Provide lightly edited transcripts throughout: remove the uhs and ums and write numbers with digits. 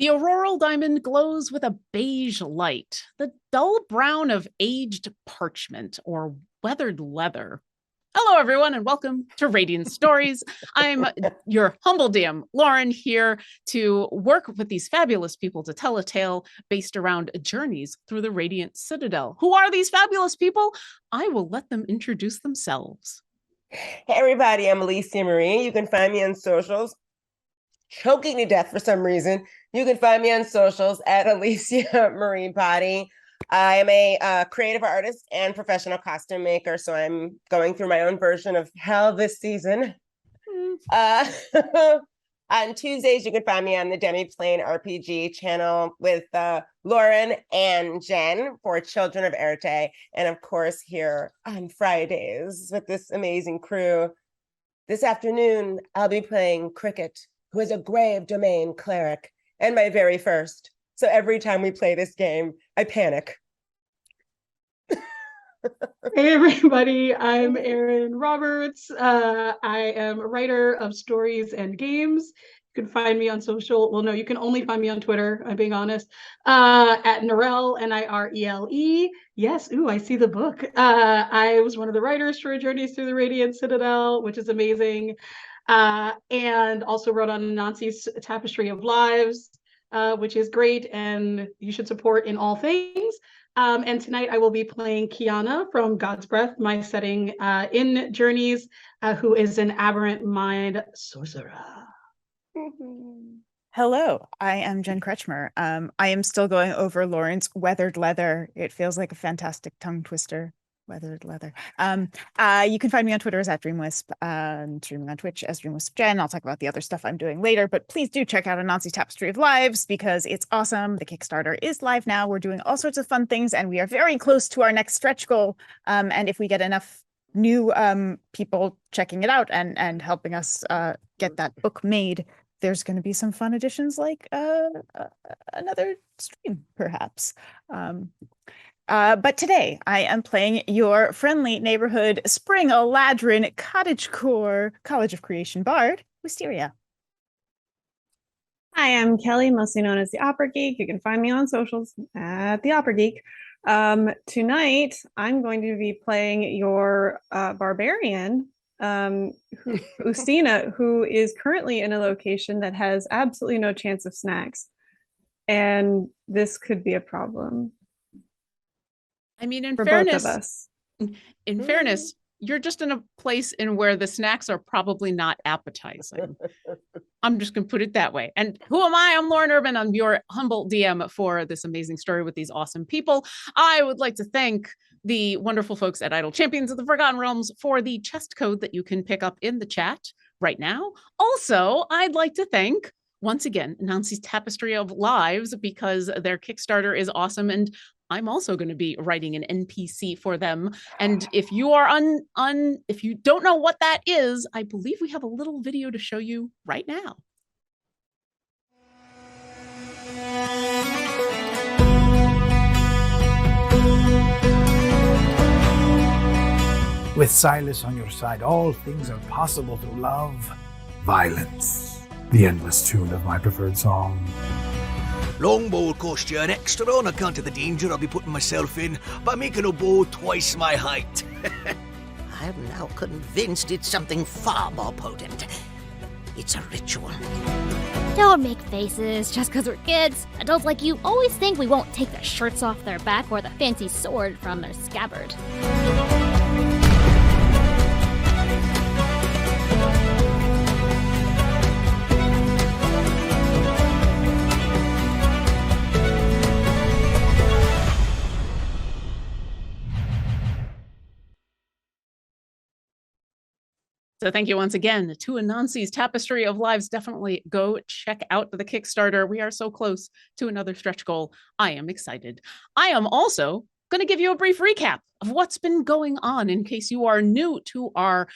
The auroral diamond glows with a beige light, the dull brown of aged parchment or weathered leather. Hello, everyone, and welcome to Radiant Stories. I'm your humble DM, Lauren, here to work with these fabulous people to tell a tale based around journeys through the Radiant Citadel. Who are these fabulous people? I will let them introduce themselves. Hey, everybody, I'm Alicia Marie. You can find me on socials. Choking to death for some reason. You can find me on socials at Alicia Marie Body. I am a creative artist and professional costume maker, so I'm going through my own version of hell this season. On Tuesdays, you can find me on the Demi-Plane RPG channel with Lauren and Jen for Children of Erte. And of course, here on Fridays with this amazing crew. This afternoon, I'll be playing Cricket, who is a Grave Domain cleric, and my very first. So every time we play this game, I panic. Hey everybody, I'm Erin Roberts. I am a writer of stories and games. You can find me on social. Well, no, you can only find me on Twitter, I'm being honest, at Narelle, Nirele. Yes, ooh, I see the book. I was one of the writers for Journeys Through the Radiant Citadel, which is amazing. And also wrote on Anansi's Tapestry of Lives, which is great and you should support in all things. And tonight I will be playing Kiana from God's Breath, my setting in Journeys, who is an aberrant mind sorcerer. Hello, I am Jen Kretschmer. I am still going over Lauren's weathered leather. It feels like a fantastic tongue twister. Weathered leather. You can find me on Twitter as @DreamWisp, streaming on Twitch as DreamWisp Jen. I'll talk about the other stuff I'm doing later, but please do check out Anansi's Tapestry of Lives because it's awesome. The Kickstarter is live now. We're doing all sorts of fun things and we are very close to our next stretch goal. And if we get enough new people checking it out and helping us get that book made, there's going to be some fun additions like another stream, perhaps. But today I am playing your friendly neighborhood Spring Eladrin Cottagecore College of Creation Bard, Wisteria. Hi, I'm Kelly, mostly known as the Opera Geek. You can find me on socials at the Opera Geek. Tonight I'm going to be playing your barbarian, Ustina, who is currently in a location that has absolutely no chance of snacks. And this could be a problem. I mean, in for fairness, both of us. In fairness, you're just in a place in where the snacks are probably not appetizing. I'm just going to put it that way. And who am I? I'm Lauren Urban. I'm your humble DM for this amazing story with these awesome people. I would like to thank the wonderful folks at Idle Champions of the Forgotten Realms for the chest code that you can pick up in the chat right now. Also, I'd like to thank once again Anansi's Tapestry of Lives because their Kickstarter is awesome and I'm also going to be writing an NPC for them. And if you are if you don't know what that is, I believe we have a little video to show you right now. With Silas on your side, all things are possible through love, violence, the endless tune of my preferred song. Longbow will cost you an extra on account of the danger I'll be putting myself in by making a bow twice my height. I'm now convinced it's something far more potent. It's a ritual. Don't make faces just because we're kids. Adults like you always think we won't take their shirts off their back or the fancy sword from their scabbard. So thank you once again to Anansi's Tapestry of Lives. Definitely go check out the Kickstarter. We are so close to another stretch goal. I am excited. I am also going to give you a brief recap of what's been going on in case you are new to our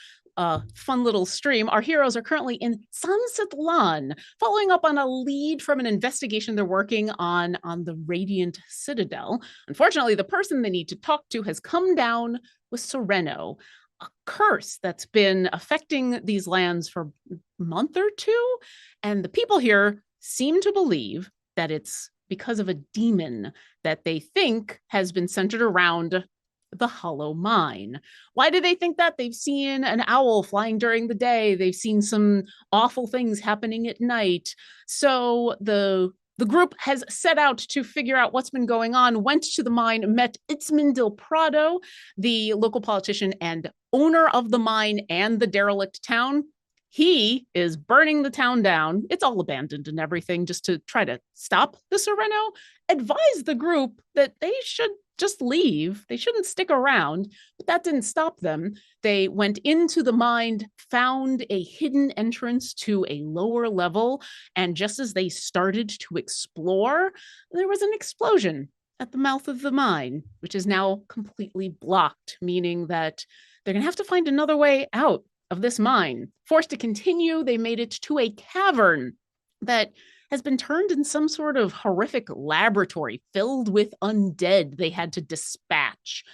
fun little stream. Our heroes are currently in Sunset Lawn, following up on a lead from an investigation they're working on the Radiant Citadel. Unfortunately, the person they need to talk to has come down with Sereno, a curse that's been affecting these lands for a month or two. And the people here seem to believe that it's because of a demon that they think has been centered around the hollow mine. Why do they think that? They've seen an owl flying during the day. They've seen some awful things happening at night. So the group has set out to figure out what's been going on, went to the mine, met Itzman del Prado, the local politician and owner of the mine and the derelict town. He is burning the town down. It's all abandoned and everything just to try to stop the Sereno. Advised the group that they should just leave. They shouldn't stick around, but that didn't stop them. They went into the mine, found a hidden entrance to a lower level, and just as they started to explore, there was an explosion at the mouth of the mine, which is now completely blocked, meaning that they're going to have to find another way out of this mine. Forced to continue, they made it to a cavern that has been turned in some sort of horrific laboratory filled with undead they had to dispatch.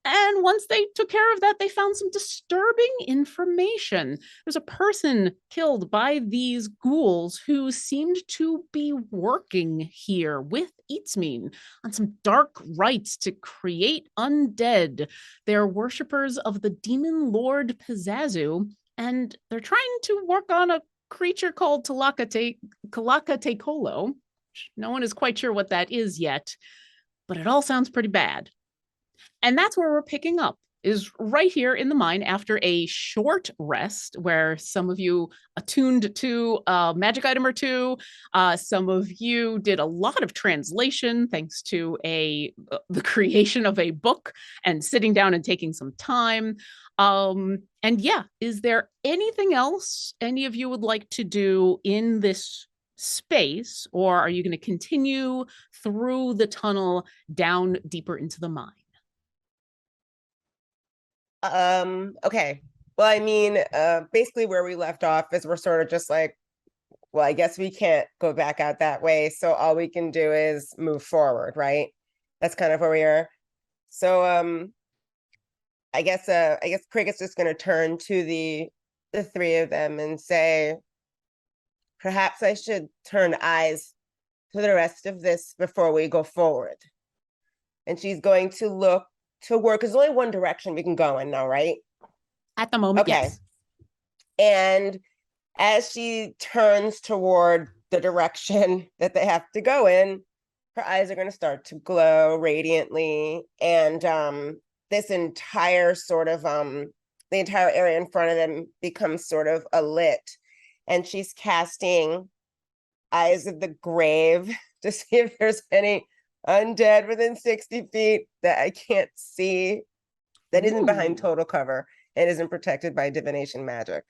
And once they took care of that, they found some disturbing information. There's a person killed by these ghouls who seemed to be working here with Itzmin on some dark rites to create undead. They're worshippers of the demon lord Pizazu, and they're trying to work on a creature called Kalakatekolo. No one is quite sure what that is yet, but it all sounds pretty bad. And that's where we're picking up, is right here in the mine after a short rest where some of you attuned to a magic item or two. Some of you did a lot of translation thanks to the creation of a book and sitting down and taking some time. And yeah, is there anything else any of you would like to do in this space, or are you going to continue through the tunnel down deeper into the mine? Okay. Well, I mean, basically where we left off is we're sort of just like, well, I guess we can't go back out that way. So all we can do is move forward, right? That's kind of where we are. So, I guess Craig is just going to turn to the three of them and say, perhaps I should turn eyes to the rest of this before we go forward. And she's going to look toward, because there's only one direction we can go in now, right? At the moment, okay. Yes. And as she turns toward the direction that they have to go in, her eyes are going to start to glow radiantly, and this entire sort of the entire area in front of them becomes sort of alit, and she's casting Eyes of the Grave to see if there's any undead within 60 feet that I can't see, that isn't behind total cover and isn't protected by divination magic.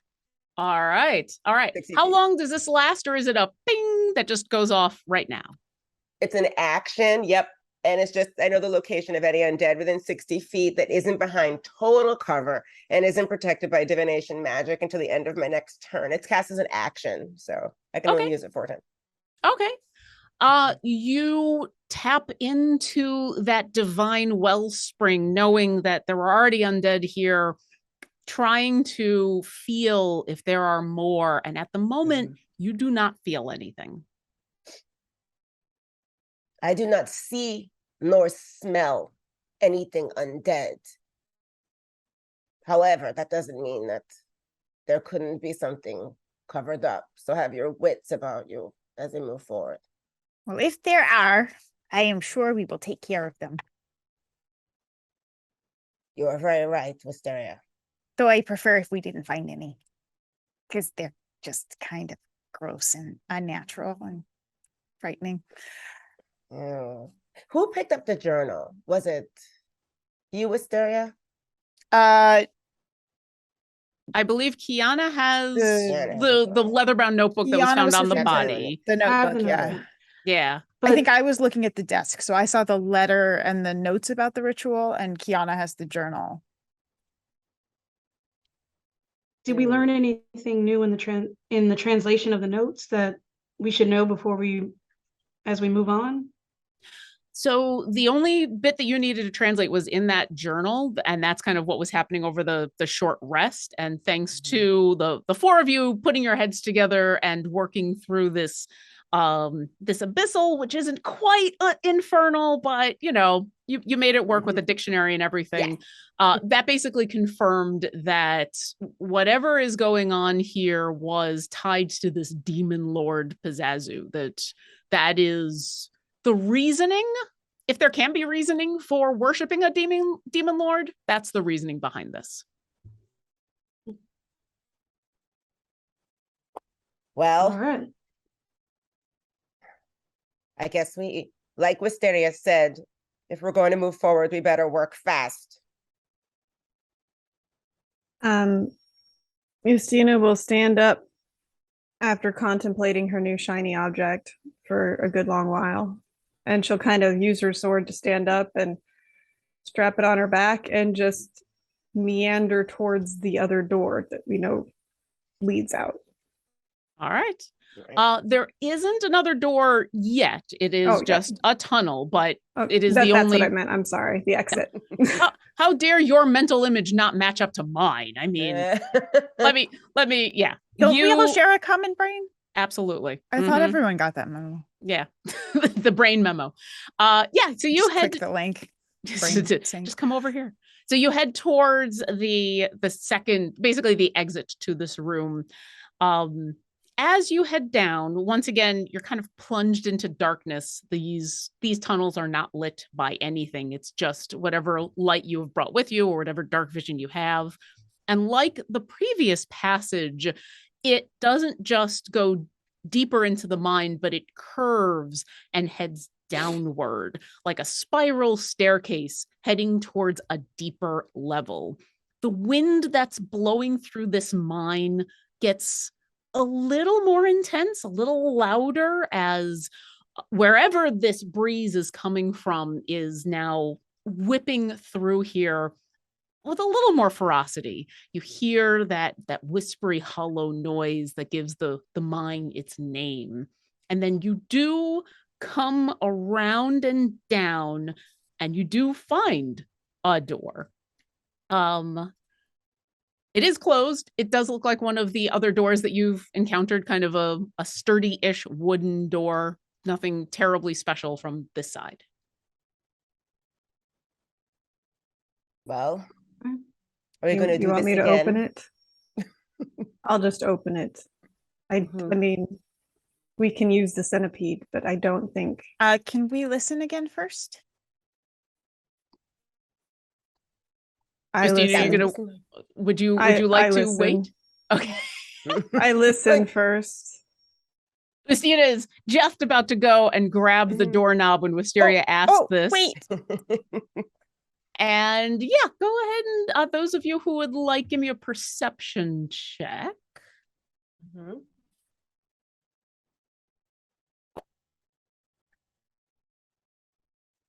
All right. How long does this last, or is it a ping that just goes off right now? It's an action, yep. And it's just, I know the location of any undead within 60 feet that isn't behind total cover and isn't protected by divination magic until the end of my next turn. It's cast as an action, so I can only use it 4 times. Okay. You tap into that divine wellspring, knowing that there are already undead here, trying to feel if there are more. And at the moment, you do not feel anything. I do not see nor smell anything undead. However, that doesn't mean that there couldn't be something covered up. So have your wits about you as we move forward. Well, if there are, I am sure we will take care of them. You are very right, Wisteria. Though I prefer if we didn't find any, because they're just kind of gross and unnatural and frightening. Who picked up the journal? Was it you, Wisteria? I believe Kiana has the leather bound notebook that was found on the body. The notebook, yeah. Yeah. But I think I was looking at the desk, so I saw the letter and the notes about the ritual, and Kiana has the journal. did we learn anything new in the translation of the notes that we should know as we move on? So the only bit that you needed to translate was in that journal, and that's kind of what was happening over the short rest. And thanks to the 4 of you putting your heads together and working through this this abyssal, which isn't quite infernal, but you made it work with a dictionary and everything. That basically confirmed that whatever is going on here was tied to this demon lord Pazazu. That is the reasoning. If there can be reasoning for worshiping a demon lord, that's the reasoning behind this. Well, All right. I guess we, like Wisteria said, if we're going to move forward, we better work fast. Justina will stand up after contemplating her new shiny object for a good long while. And she'll kind of use her sword to stand up and strap it on her back and just meander towards the other door that we know leads out. All right. There isn't another door yet. It is just a tunnel, but it is the only. That's what I meant. I'm sorry. The exit. How dare your mental image not match up to mine? I mean, let me. Yeah. Don't we all share a common brain? Absolutely. I thought everyone got that memo. Yeah. The brain memo. Yeah. So you click the link. Just come over here. So you head towards the second, basically the exit to this room. As you head down, once again, you're kind of plunged into darkness. These tunnels are not lit by anything. It's just whatever light you have brought with you or whatever dark vision you have. And like the previous passage, it doesn't just go deeper into the mind, but it curves and heads downward like a spiral staircase heading towards a deeper level. The wind that's blowing through this mine gets a little more intense, a little louder, as wherever this breeze is coming from is now whipping through here with a little more ferocity. You hear that whispery, hollow noise that gives the mine its name. And then you do come around and down, and you do find a door. It is closed. It does look like one of the other doors that you've encountered, kind of a sturdy-ish wooden door. Nothing terribly special from this side. Well, are we going to do you want this me to again? open it? I'll just open it. I mean, we can use the centipede, but I don't think. Can we listen again first? Would you like to wait? Okay. I listen first. Christina is just about to go and grab the doorknob when Wisteria asks this. Wait. And yeah, go ahead and those of you who would like, give me a perception check.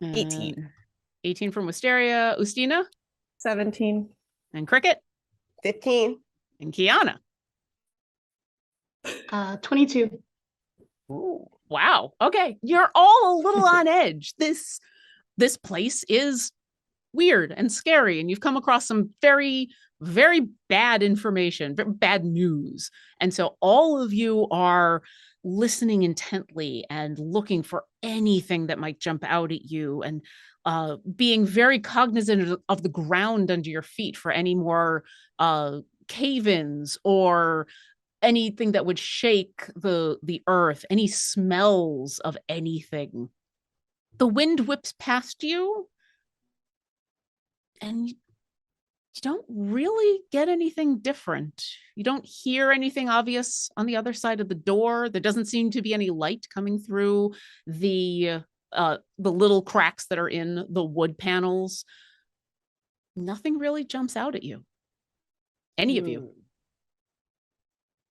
18. 18 from Wisteria. Ustina? 17. And Cricket? 15. And Kiana? 22. Ooh, wow. Okay. You're all a little on edge. This place is weird and scary, and you've come across some very, very bad information, bad news. And so all of you are listening intently and looking for anything that might jump out at you, and being very cognizant of the ground under your feet for any more cave-ins or anything that would shake the earth, any smells of anything. The wind whips past you, and you don't really get anything different. You don't hear anything obvious on the other side of the door. There doesn't seem to be any light coming through the little cracks that are in the wood panels. Nothing really jumps out at you. Any of you.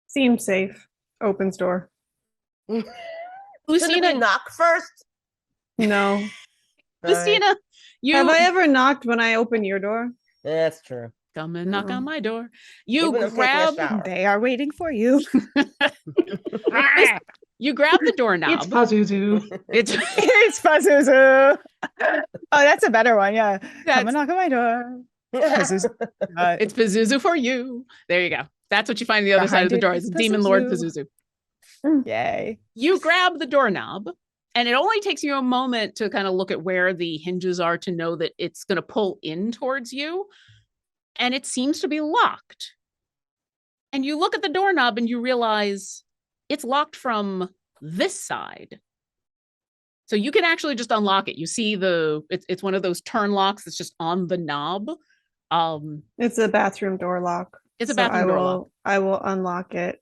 Seems safe. Opens door. Lucina, knock first? No. Lucina, have I ever knocked when I open your door? That's true. Come and knock on my door. You grab. They are waiting for you. You grab the doorknob. It's Pazuzu. It's Pazuzu. Oh, that's a better one. Yeah. Come and knock on my door. Pazuzu. It's Pazuzu for you. There you go. That's what you find on the other side of the door. It's Demon Lord Pazuzu. Yay. You grab the doorknob, and it only takes you a moment to kind of look at where the hinges are to know that it's going to pull in towards you. And it seems to be locked. And you look at the doorknob and you realize it's locked from this side. So you can actually just unlock it. You see it's one of those turn locks that's just on the knob. It's a bathroom door lock. It's a bathroom door lock. I will unlock it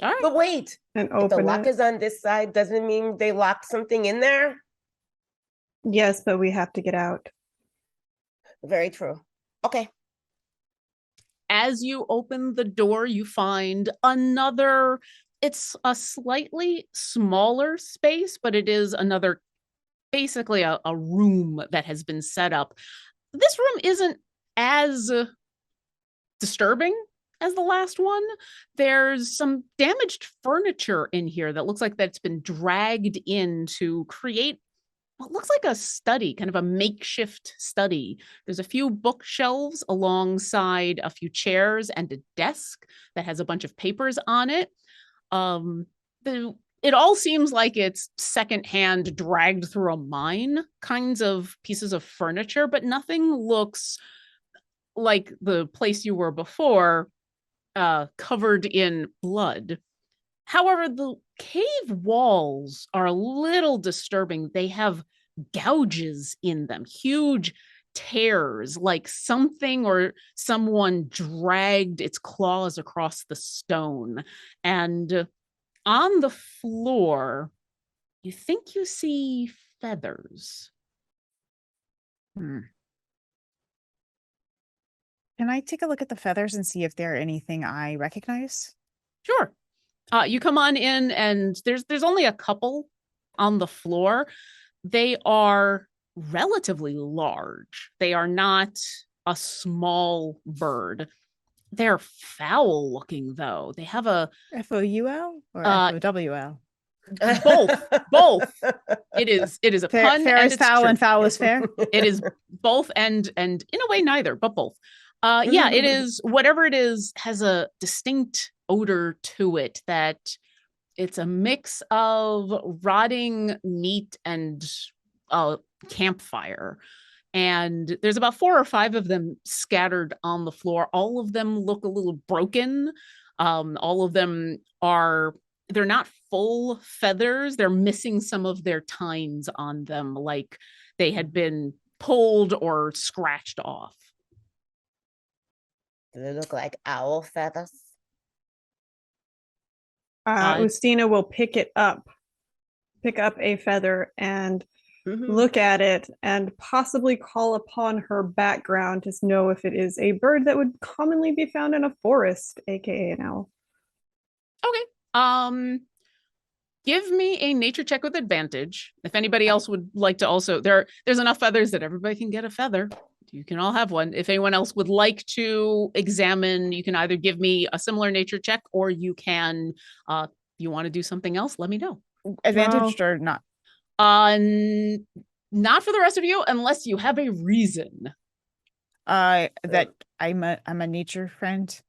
All right. But wait, and if the open lock it. is on this side, doesn't mean they locked something in there? Yes, but we have to get out. Very true. Okay. As you open the door, you find another, it's a slightly smaller space, but it is another, basically a room that has been set up. This room isn't as disturbing as the last one. There's some damaged furniture in here that looks like that's been dragged in to create what looks like a study, kind of a makeshift study. There's a few bookshelves alongside a few chairs and a desk that has a bunch of papers on it. It all seems like it's secondhand, dragged through a mine kinds of pieces of furniture, but nothing looks like the place you were before, covered in blood. However, the cave walls are a little disturbing. They have gouges in them, huge tears, like something or someone dragged its claws across the stone. And on the floor, you think you see feathers. Can I take a look at the feathers and see if they're anything I recognize? Sure. You come on in, and there's only a couple on the floor. They are relatively large. They are not a small bird. They're foul looking, though. They have a FOUL or FOWL? both. It is a pun. Fair and is it's foul true. and foul is fair. It is both and in a way neither, but both. Yeah, it is, whatever it is has a distinct odor to it that it's a mix of rotting meat and campfire. And there's about 4 or 5 of them scattered on the floor. All of them look a little broken. All of them they're not full feathers. They're missing some of their tines on them, like they had been pulled or scratched off. Do they look like owl feathers? Ustina will pick up a feather and look at it and possibly call upon her background to know if it is a bird that would commonly be found in a forest, aka an owl. Okay. Give me a nature check with advantage. If anybody else would like to also, there's enough feathers that everybody can get a feather. You can all have one. If anyone else would like to examine, you can either give me a similar nature check, or you can, you want to do something else, let me know. Advantaged or not? Not for the rest of you, unless you have a reason. That I'm a nature friend,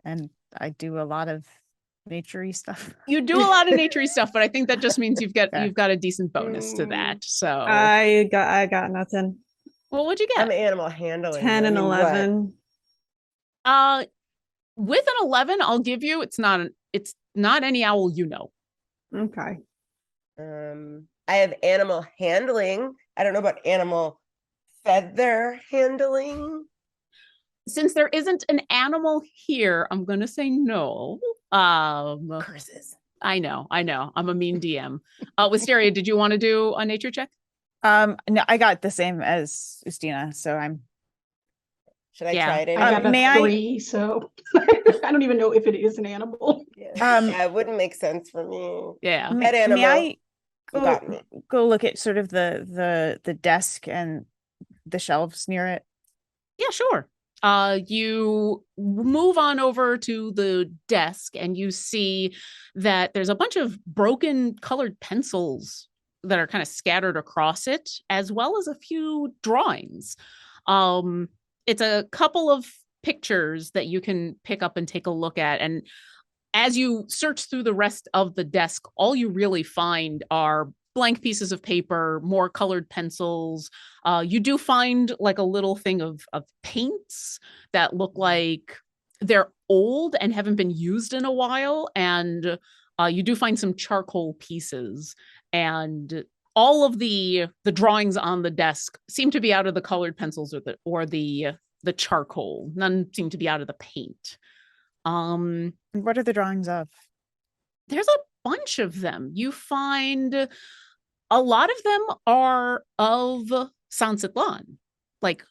and I do a lot of naturey stuff. You do a lot of naturey stuff, but I think that just means you've got a decent bonus to that. So I got nothing. Well, what'd you get? I'm animal handling. 10 and 11. With an 11, I'll give you. It's not any owl you know. Okay. I have animal handling. I don't know about animal feather handling. Since there isn't an animal here, I'm gonna say no. Curses. I know. I'm a mean DM. Wisteria, did you want to do a nature check? No, I got the same as Ustina, so I'm. Should I try it? I got a May 3, so I don't even know if it is an animal. Yeah, it wouldn't make sense for me. Yeah. That animal. May I got me. go look at sort of the desk and the shelves near it? Yeah, sure. You move on over to the desk and you see that there's a bunch of broken colored pencils that are kind of scattered across it, as well as a few drawings. It's a couple of pictures that you can pick up and take a look at. And as you search through the rest of the desk, all you really find are blank pieces of paper, more colored pencils. You do find like a little thing of paints that look like they're old and haven't been used in a while. And you do find some charcoal pieces, and all of the drawings on the desk seem to be out of the colored pencils or the charcoal. None seem to be out of the paint. What are the drawings of? There's a bunch of them. You find a lot of them are of Sansitlan, like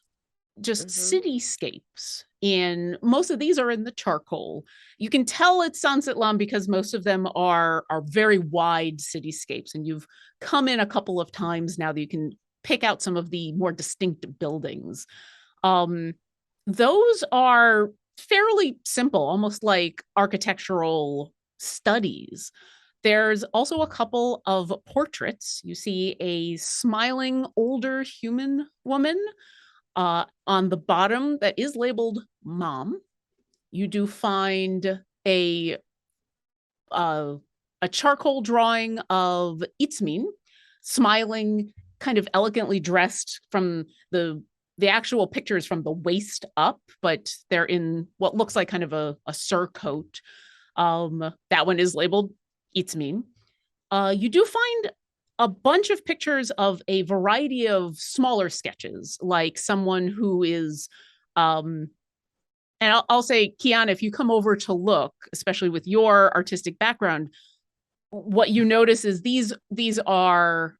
just cityscapes. In most of these are in the charcoal. You can tell it's Sansitlan because most of them are very wide cityscapes, and you've come in a couple of times now that you can pick out some of the more distinct buildings. Those are fairly simple, almost like architectural studies. There's also a couple of portraits. You see a smiling older human woman on the bottom that is labeled Mom. You do find a charcoal drawing of Itzmin, smiling, kind of elegantly dressed. From the actual pictures from the waist up, but they're in what looks like kind of a surcoat. That one is labeled Itzmin. You do find a bunch of pictures of a variety of smaller sketches, like someone who is, and I'll say, Kiana, if you come over to look, especially with your artistic background, what you notice is these are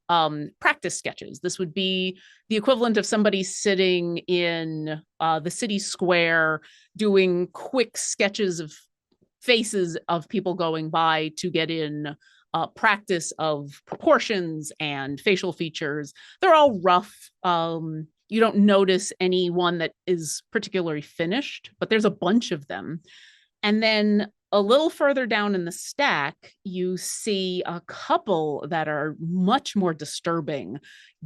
practice sketches. This would be the equivalent of somebody sitting in the city square doing quick sketches of faces of people going by to get in practice of proportions and facial features. They're all rough. You don't notice any one that is particularly finished, but there's a bunch of them. And then a little further down in the stack, you see a couple that are much more disturbing,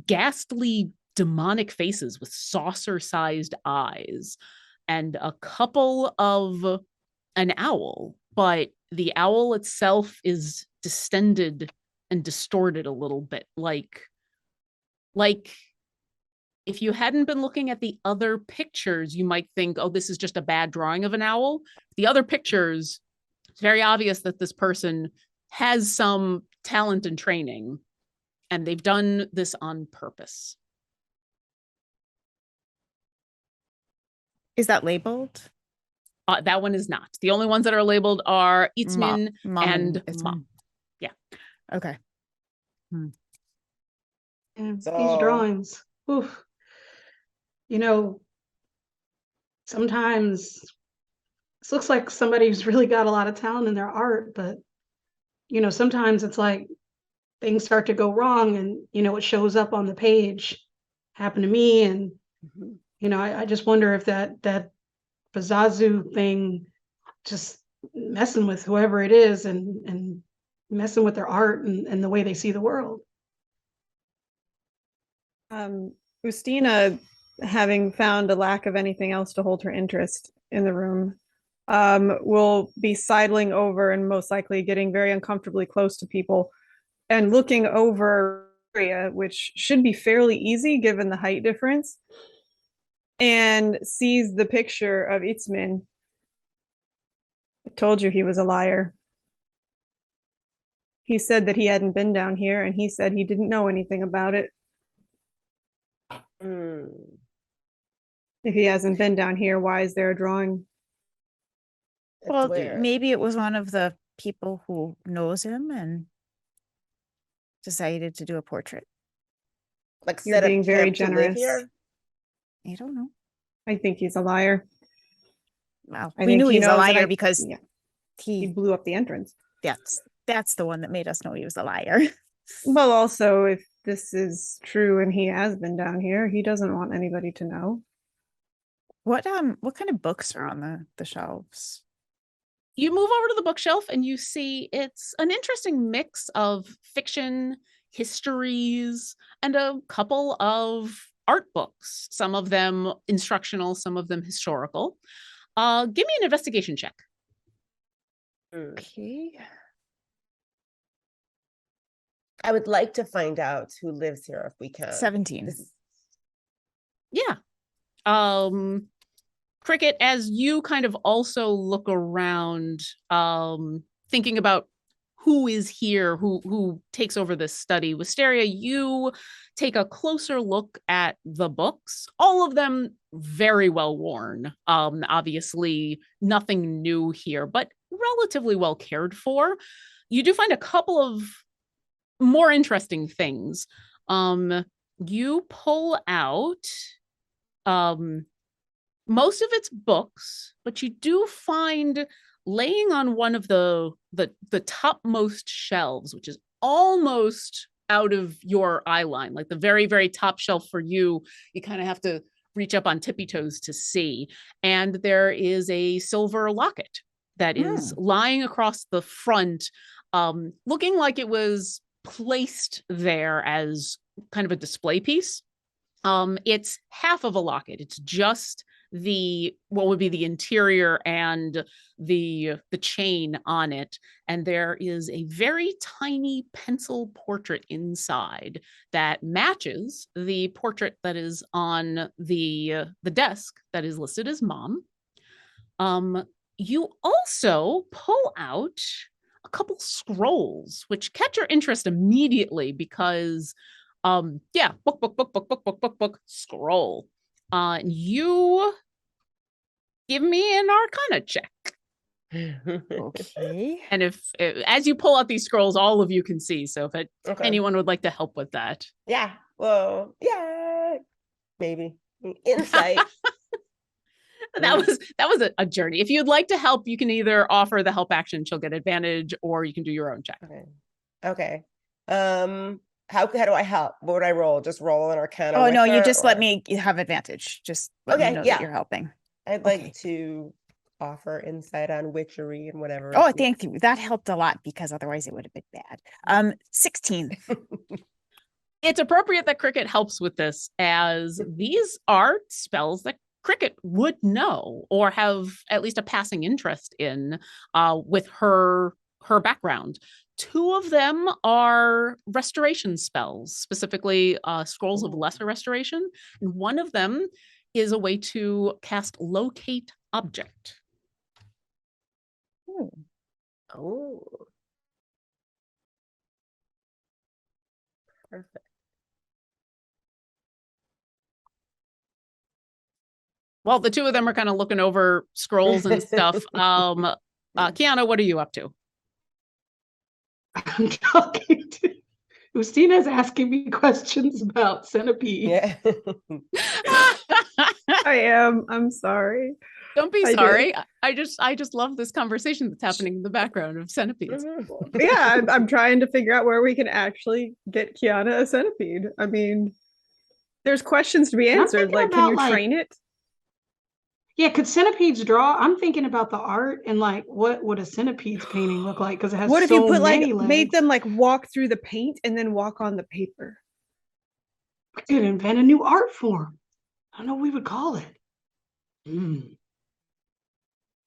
ghastly demonic faces with saucer-sized eyes, and a couple of an owl, but the owl itself is distended and distorted a little bit, like if you hadn't been looking at the other pictures, you might think, oh, this is just a bad drawing of an owl. The other pictures, it's very obvious that this person has some talent and training, and they've done this on purpose. Is that labeled? That one is not. The only ones that are labeled are Itzmin and Mom. Yeah. Okay. And these So- drawings, oof. You know, sometimes this looks like somebody who's really got a lot of talent in their art, but you know, sometimes it's like things start to go wrong, and you know, it shows up on the page. Happened to me, and you know, I just wonder if that Bazazu thing just messing with whoever it is and messing with their art and the way they see the world. Ustina, having found a lack of anything else to hold her interest in the room, will be sidling over and most likely getting very uncomfortably close to people and looking over area, which should be fairly easy given the height difference, and sees the picture of Itzmin. I told you he was a liar. He said that he hadn't been down here, and he said he didn't know anything about it. If he hasn't been down here, why is there a drawing? Well, weird. maybe it was one of the people who knows him and decided to do a portrait. Like You're set up being very camp to live generous. here? I don't know. I think he's a liar. Well, I we think knew he he was a knows, and liar I- because yeah, he he blew up the entrance. that's the one that made us know he was a liar. Well, also, if this is true and he has been down here, he doesn't want anybody to know. What kind of books are on the shelves? You move over to the bookshelf and you see it's an interesting mix of fiction, histories, and a couple of art books, some of them instructional, some of them historical. Give me an investigation check. Okay. I would like to find out who lives here if we can. 17. This is- Yeah. Cricket, as you kind of also look around, thinking about who is here, who takes over this study, Wisteria, you take a closer look at the books, all of them very well worn. Obviously nothing new here, but relatively well cared for. You do find a couple of more interesting things. You pull out most of its books, but you do find laying on one of the topmost shelves, which is almost out of your eye line, like the very, very top shelf for you. You kind of have to reach up on tippy toes to see. And there is a silver locket that is lying across the front, looking like it was placed there as kind of a display piece. It's half of a locket. It's just what would be the interior and the chain on it, and there is a very tiny pencil portrait inside that matches the portrait that is on the desk that is listed as Mom. You also pull out a couple scrolls which catch your interest immediately because book, scroll. You give me an Arcana check. Okay. And if as you pull out these scrolls, all of you can see. So if anyone would like to help with that. Yeah. Well, yeah. Maybe. Insight. That was a journey. If you'd like to help, you can either offer the help action, she'll get advantage, or you can do your own check. Okay. How do I help? What would I roll? Just roll an Arcana? Oh, with no, you her, just or- let me have advantage. Just let me know that you're helping. I'd like to offer insight on witchery and whatever. Oh, thank you. That helped a lot because otherwise it would have been bad. 16. It's appropriate that Cricket helps with this, as these are spells that Cricket would know or have at least a passing interest in with her background. 2 of them are restoration spells, specifically scrolls of lesser restoration, and one of them is a way to cast locate object. Oh. Perfect. Well, the 2 of them are kind of looking over scrolls and stuff. Kiana, what are you up to? I'm talking to Justina's asking me questions about centipedes. Yeah. I am. I'm sorry. Don't be I did. sorry. I just love this conversation that's happening in the background of centipedes. Yeah, I'm trying to figure out where we can actually get Kiana a centipede. I mean, there's questions to be I'm answered. thinking Like, can you about, train it? Yeah, could centipedes draw? I'm thinking about the art and like what would a centipede's painting look like, because it has What if so you put many like legs. made them like walk through the paint and then walk on the paper? We could invent a new art form. I don't know what we would call it.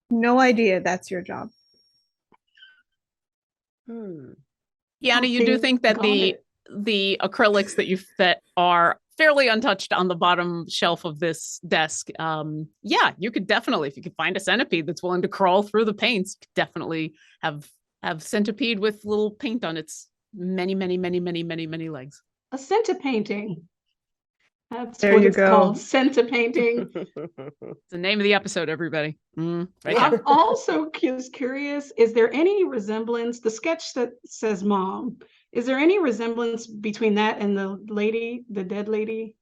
No idea. That's your job. Kiana, you do think that the acrylics that you fit are fairly untouched on the bottom shelf of this desk. Yeah, you could definitely, if you could find a centipede that's willing to crawl through the paints, definitely have centipede with little paint on its many legs. A centipainting. That's There what you it's go. called, centipainting. It's the name of the episode, everybody. Right there. I'm also curious, is there any resemblance, the sketch that says Mom, is there any resemblance between that and the dead lady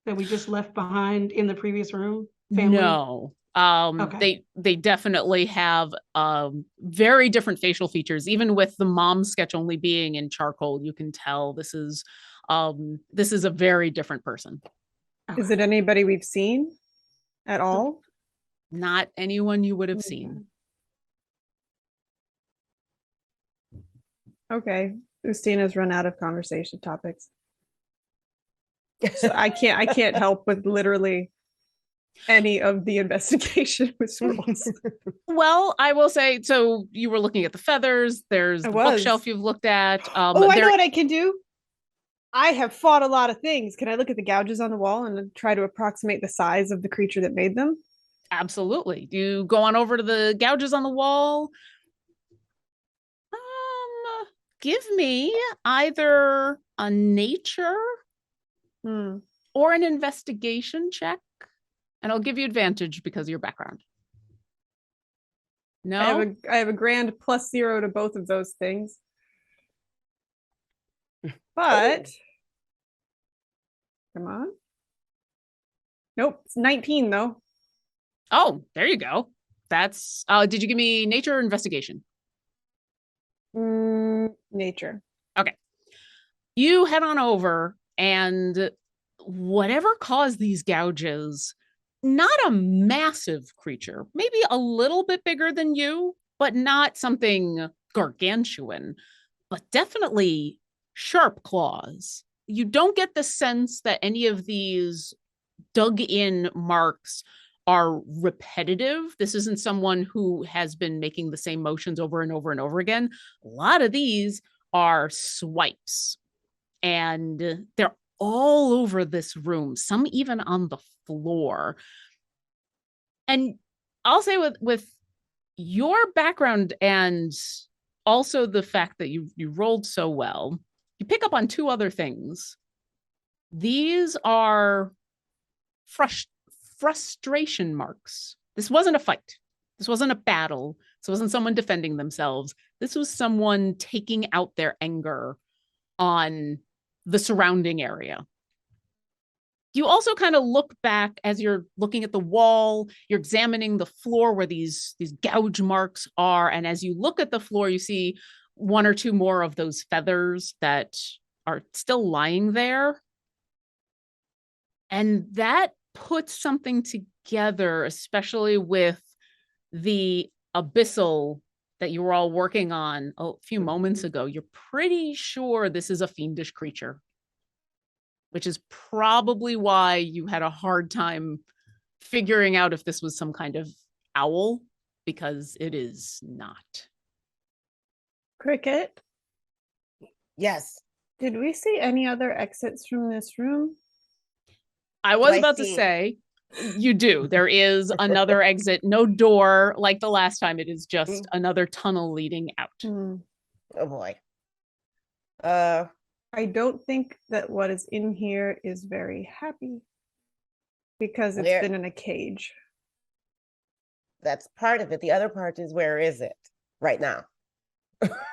that we just left behind in the previous room? Family? No. Okay. They definitely have very different facial features. Even with the Mom sketch only being in charcoal, you can tell this is a very different person. Is it anybody we've seen at all? Not anyone you would have seen. Okay. Justina's run out of conversation topics. So I can't help with literally any of the investigation with scrolls. Well, I will say, so you were looking at the feathers. There's I the was. bookshelf you've looked at. Oh, I there- know what I can do. I have fought a lot of things. Can I look at the gouges on the wall and try to approximate the size of the creature that made them? Absolutely. You go on over to the gouges on the wall. Give me either a nature or an investigation check, and I'll give you advantage because of your background. No, I have a grand +0 to both of those things. But come on. Nope, it's 19 though. Oh, there you go. That's did you give me nature or investigation? Nature. Okay. You head on over, and whatever caused these gouges, not a massive creature, maybe a little bit bigger than you, but not something gargantuan, but definitely sharp claws. You don't get the sense that any of these dug in marks are repetitive. This isn't someone who has been making the same motions over and over and over again. A lot of these are swipes, and they're all over this room, some even on the floor. And I'll say with your background and also the fact that you rolled so well, you pick up on two other things. These are frustration marks. This wasn't a fight. This wasn't a battle. This wasn't someone defending themselves. This was someone taking out their anger on the surrounding area. You also kind of look back as you're looking at the wall, you're examining the floor where these gouge marks are. And as you look at the floor, you see one or two more of those feathers that are still lying there. And that puts something together, especially with the abyssal that you were all working on a few moments ago. You're pretty sure this is a fiendish creature, which is probably why you had a hard time figuring out if this was some kind of owl, because it is not. Cricket, Yes. did we see any other exits from this room? I was I about to see? say, you do. There is another exit, no door like the last time. It is just another tunnel leading out. Oh boy. I don't think that what is in here is very happy because it's Where- been in a cage. That's part of it. The other part is, where is it right now?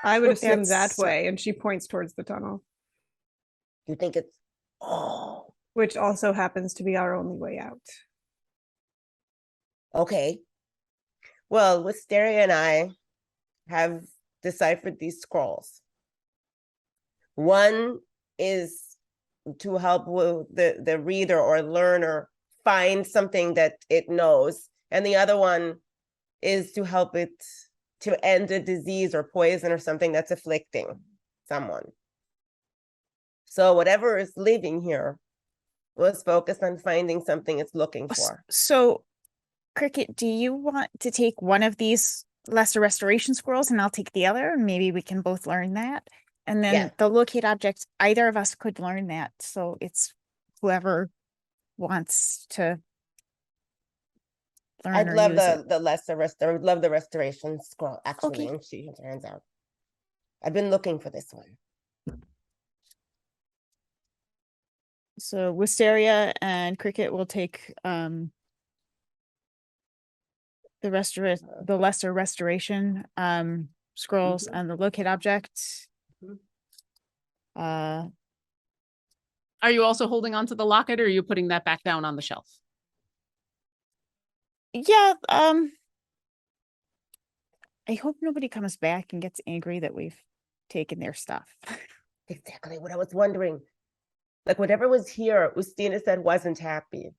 I would assume that That's- way. And she points towards the tunnel, You think it's, oh, which also happens to be our only way out. okay. Well, Wisteria and I have deciphered these scrolls. One is to help with the reader or learner find something that it knows. And the other one is to help it to end a disease or poison or something that's afflicting someone. So whatever is living here was focused on finding something it's looking for. So, Cricket, do you want to take one of these lesser restoration scrolls and I'll take the other? Maybe we can both learn that. And then Yeah. the locate objects, either of us could learn that. So it's whoever wants to learn I'd or love use it. the lesser I would love the restoration scroll, actually, Okay. and she turns out. I've been looking for this one. So Wisteria and Cricket will take the lesser restoration scrolls and the locate object. Are you also holding on to the locket, or are you putting that back down on the shelf? Yeah, I hope nobody comes back and gets angry that we've taken their stuff. Exactly what I was wondering. Like, whatever was here, Ustina said wasn't happy.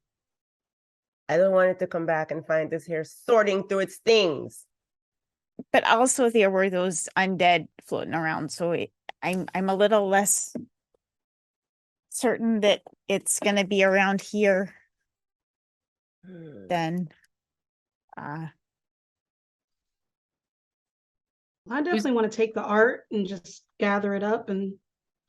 I don't want it to come back and find us here sorting through its things. But also there were those undead floating around, so I'm a little less certain that it's gonna be around here. then I definitely want to take the art and just gather it up and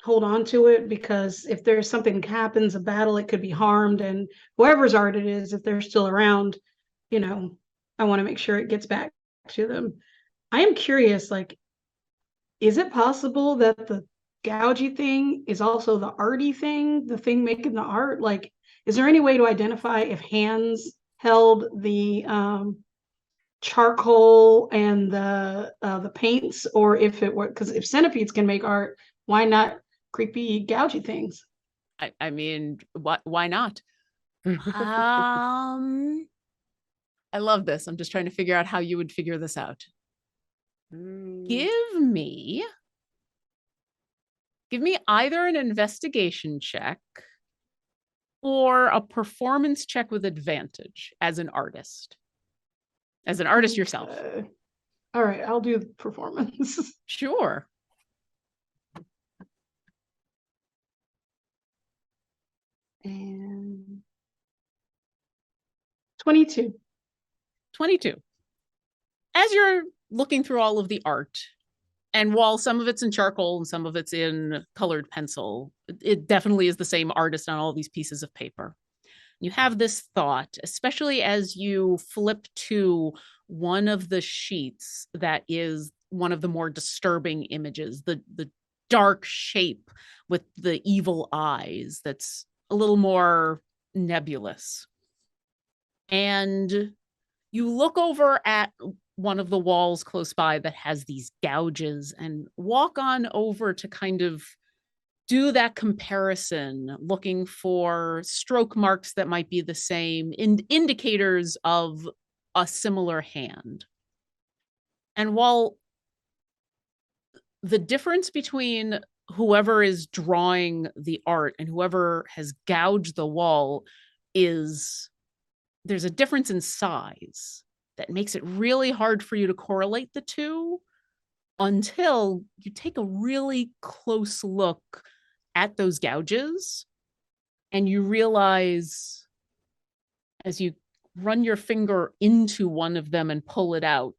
hold on to it, because if there's something happens, a battle, it could be harmed, and whoever's art it is, if they're still around, you know, I want to make sure it gets back to them. I am curious, like, is it possible that the gougy thing is also the arty thing, the thing making the art? Like, is there any way to identify if hands held the charcoal and the paints, or if it were, because if centipedes can make art, why not creepy gougy things? I mean, why not? I love this. I'm just trying to figure out how you would figure this out. Give me either an investigation check or a performance check with advantage as an artist. As an artist yourself. All right, I'll do performance. Sure. And 22. 22. As you're looking through all of the art, and while some of it's in charcoal and some of it's in colored pencil, it definitely is the same artist on all these pieces of paper. You have this thought, especially as you flip to one of the sheets that is one of the more disturbing images, the dark shape with the evil eyes that's a little more nebulous. And you look over at one of the walls close by that has these gouges and walk on over to kind of do that comparison, looking for stroke marks that might be the same, indicators of a similar hand. And while the difference between whoever is drawing the art and whoever has gouged the wall is, there's a difference in size that makes it really hard for you to correlate the two until you take a really close look at those gouges and you realize, as you run your finger into one of them and pull it out,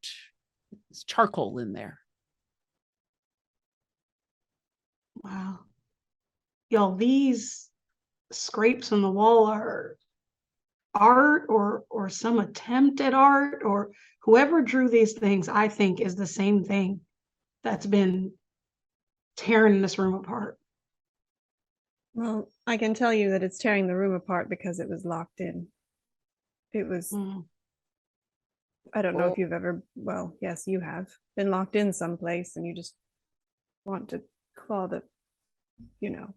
there's charcoal in there. Wow. Y'all, these scrapes on the wall are art or some attempt at art, or whoever drew these things, I think, is the same thing that's been tearing this room apart. Well, I can tell you that it's tearing the room apart because it was locked in. It was, I don't know if you've ever, well, yes, you have been locked in someplace and you just want to claw the, you know.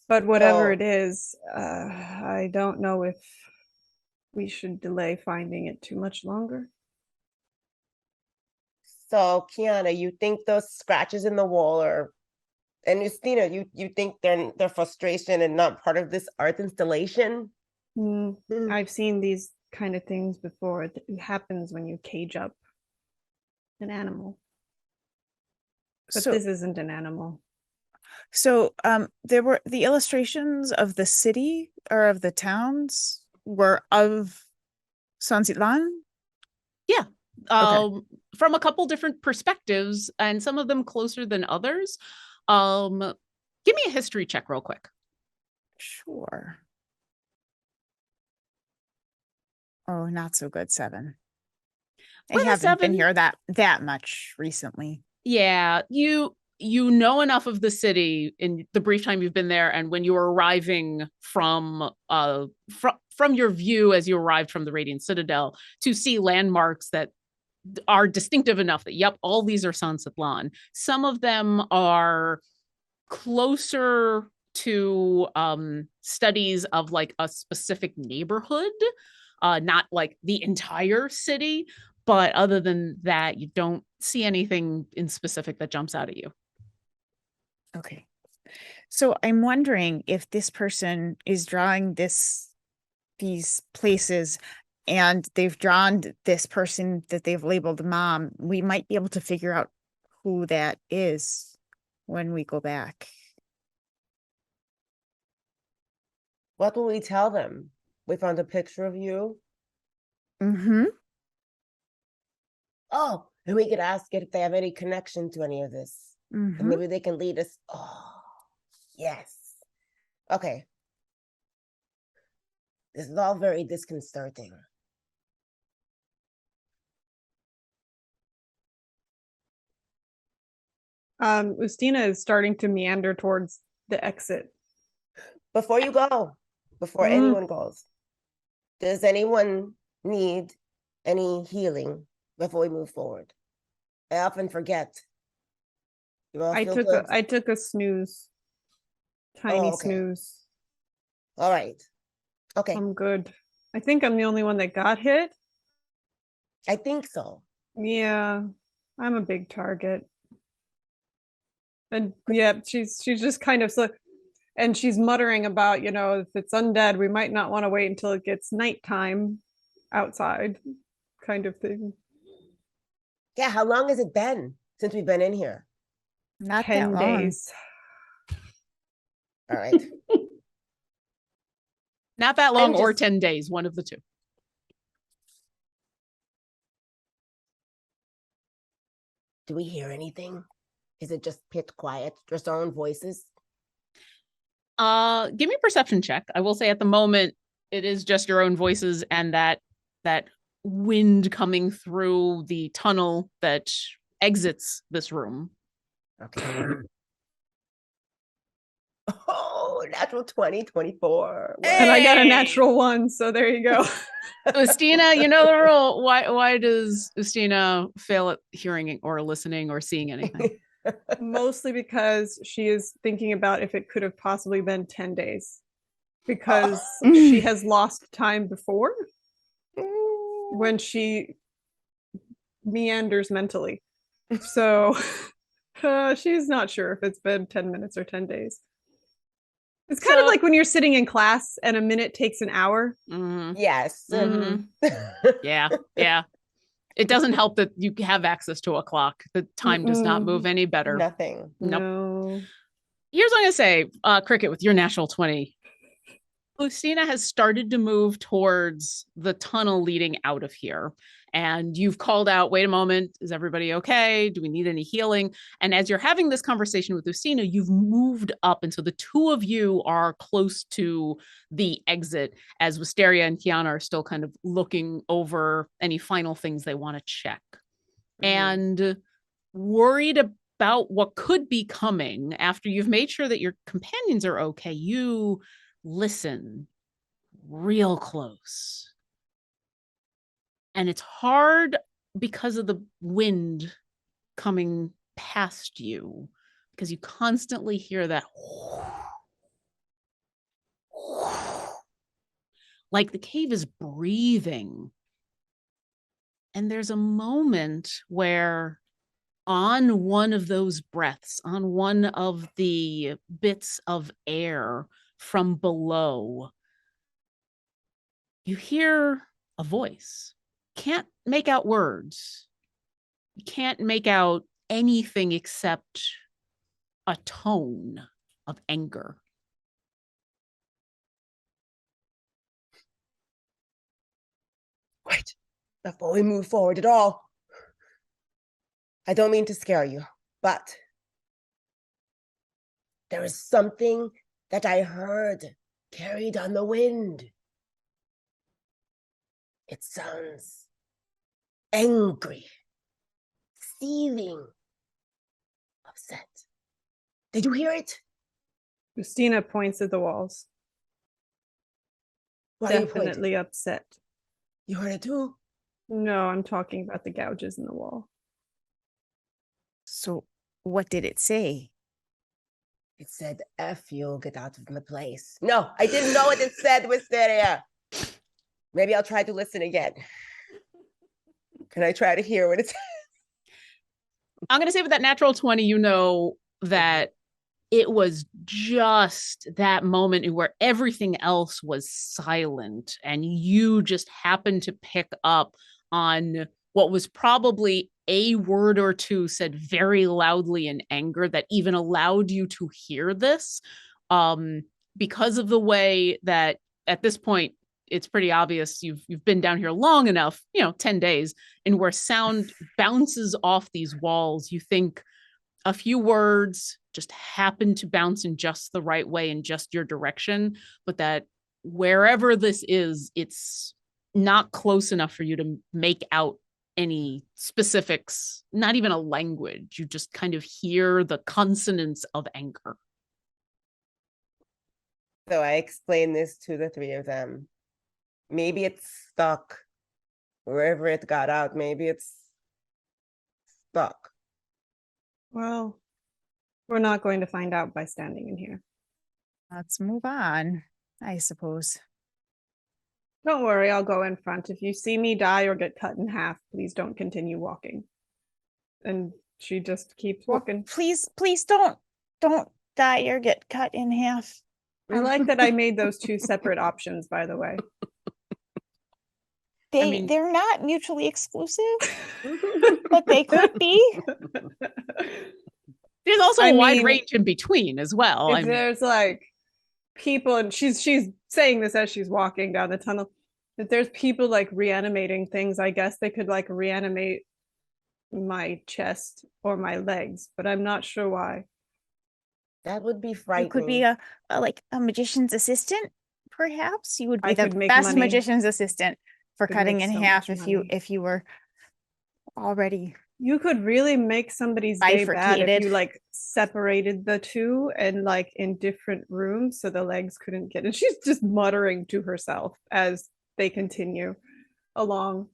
But whatever it is, I don't know if we should delay finding it too much longer. So, Kiana, you think those scratches in the wall are, and Justina, you think they're frustration and not part of this art installation? I've seen these kind of things before. It happens when you cage up an animal. But this isn't an animal. So there were the illustrations of the city or of the towns were of Sanzitlan? Yeah. From a couple different perspectives, and some of them closer than others. Give me a history check real quick. Sure. Oh, not so good. 7. I haven't been here that much recently. Yeah, you know enough of the city in the brief time you've been there, and when you were arriving from your view as you arrived from the Radiant Citadel, to see landmarks that are distinctive enough that, yep, all these are Sanzitlan. Some of them are closer to studies of like a specific neighborhood, not like the entire city. But other than that, you don't see anything in specific that jumps out at you. Okay. So I'm wondering if this person is drawing these places and they've drawn this person that they've labeled mom, we might be able to figure out who that is when we go back. What will we tell them? We found a picture of you. Mm-hmm. Oh, and we could ask if they have any connection to any of this. And Mm-hmm. maybe they can lead us. Oh, yes. Okay. This is all very disconcerting. Ustina is starting to meander towards the exit. Before you go, before anyone goes, does anyone need any healing before we move forward? I often forget. You all feel good? I took a snooze. Tiny okay. snooze. All right. Okay. I'm good. I think I'm the only one that got hit. I think so. Yeah, I'm a big target. And yeah, she's just kind of and she's muttering about, you know, if it's undead, we might not want to wait until it gets nighttime outside, kind of thing. Yeah, how long has it been since we've been in here? Not 10 that long. days. All right. Not that long or just- 10 days, one of the two. Do we hear anything? Is it just pitch quiet? Just our own voices? Give me a perception check. I will say at the moment it is just your own voices and that wind coming through the tunnel that exits this room. Okay. Oh, natural 20, 24. And I got a Hey! natural 1, so there you go. Ustina, you know the rule. Why does Ustina fail at hearing or listening or seeing anything? Mostly because she is thinking about if it could have possibly been 10 days. Because she has lost time before when she meanders mentally. So she's not sure if it's been 10 minutes or 10 days. It's kind of like when you're sitting in class and a minute takes an hour. Mhm. Yes. Mhm. Yeah. It doesn't help that you have access to a clock. The time does not move any better. Nothing. Nope. No. Here's what I'm gonna say, Cricket, with your natural 20. Lucina has started to move towards the tunnel leading out of here. And you've called out, wait a moment, is everybody okay? Do we need any healing? And as you're having this conversation with Lucina, you've moved up. And so the two of you are close to the exit as Wisteria and Kiana are still kind of looking over any final things they want to check. And worried about what could be coming after you've made sure that your companions are okay, you listen real close. And it's hard because of the wind coming past you, because you constantly hear that like the cave is breathing. And there's a moment where on one of those breaths, on one of the bits of air from below, you hear a voice. Can't make out words. You can't make out anything except a tone of anger. Wait, before we move forward at all, I don't mean to scare you, but there is something that I heard carried on the wind. It sounds angry, seething, upset. Did you hear it? Christina points at the walls. Why are you pointing? Definitely upset. You heard it too? No, I'm talking about the gouges in the wall. So what did it say? It said, F you, get out of my place. No, I didn't know what it said, Wisteria. Maybe I'll try to listen again. Can I try to hear what it says? I'm going to say with that natural 20, you know that it was just that moment where everything else was silent and you just happened to pick up on what was probably a word or two said very loudly in anger that even allowed you to hear this, because of the way that at this point it's pretty obvious you've been down here long enough, 10 days, and where sound bounces off these walls, you think a few words just happen to bounce in just the right way in just your direction, but that wherever this is, it's not close enough for you to make out any specifics, not even a language. You just kind of hear the consonants of anger. So I explained this to the three of them. Maybe it's stuck wherever it got out. Maybe it's stuck. Well, we're not going to find out by standing in here. Let's move on, I suppose. Don't worry, I'll go in front. If you see me die or get cut in half, please don't continue walking. And she just keeps walking. Please don't die or get cut in half. I like that I made those two separate options, by the way. They're not mutually exclusive, but they could be. There's also a wide range in between as well. If there's like people, and she's saying this as she's walking down the tunnel, if there's people like reanimating things, I guess they could like reanimate my chest or my legs, but I'm not sure why. That would be frightening. You could be a magician's assistant, perhaps. You would be I the could make best money. magician's assistant for Could cutting make in so half much if you were already. You could really make somebody's day bad if Bifurcated. you like separated the two and like in different rooms so the legs couldn't get. And she's just muttering to herself as they continue along.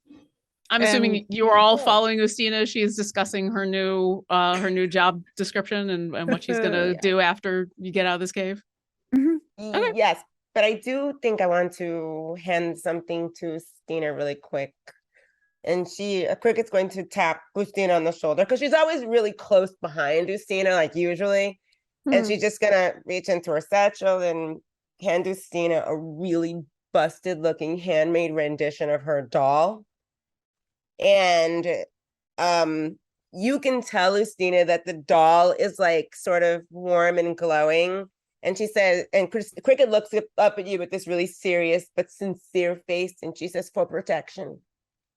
I'm assuming you are all following Ustina. She is discussing her new job description and what she's gonna do after you get out of this cave. Okay. Yes, but I do think I want to hand something to Ustina really quick. And Cricket's going to tap Ustina on the shoulder because she's always really close behind Ustina, like usually. And she's just gonna reach into her satchel and hand Ustina a really busted looking handmade rendition of her doll. And you can tell Ustina that the doll is like sort of warm and glowing. And she says, and Cricket looks up at you with this really serious but sincere face, and she says, "For protection."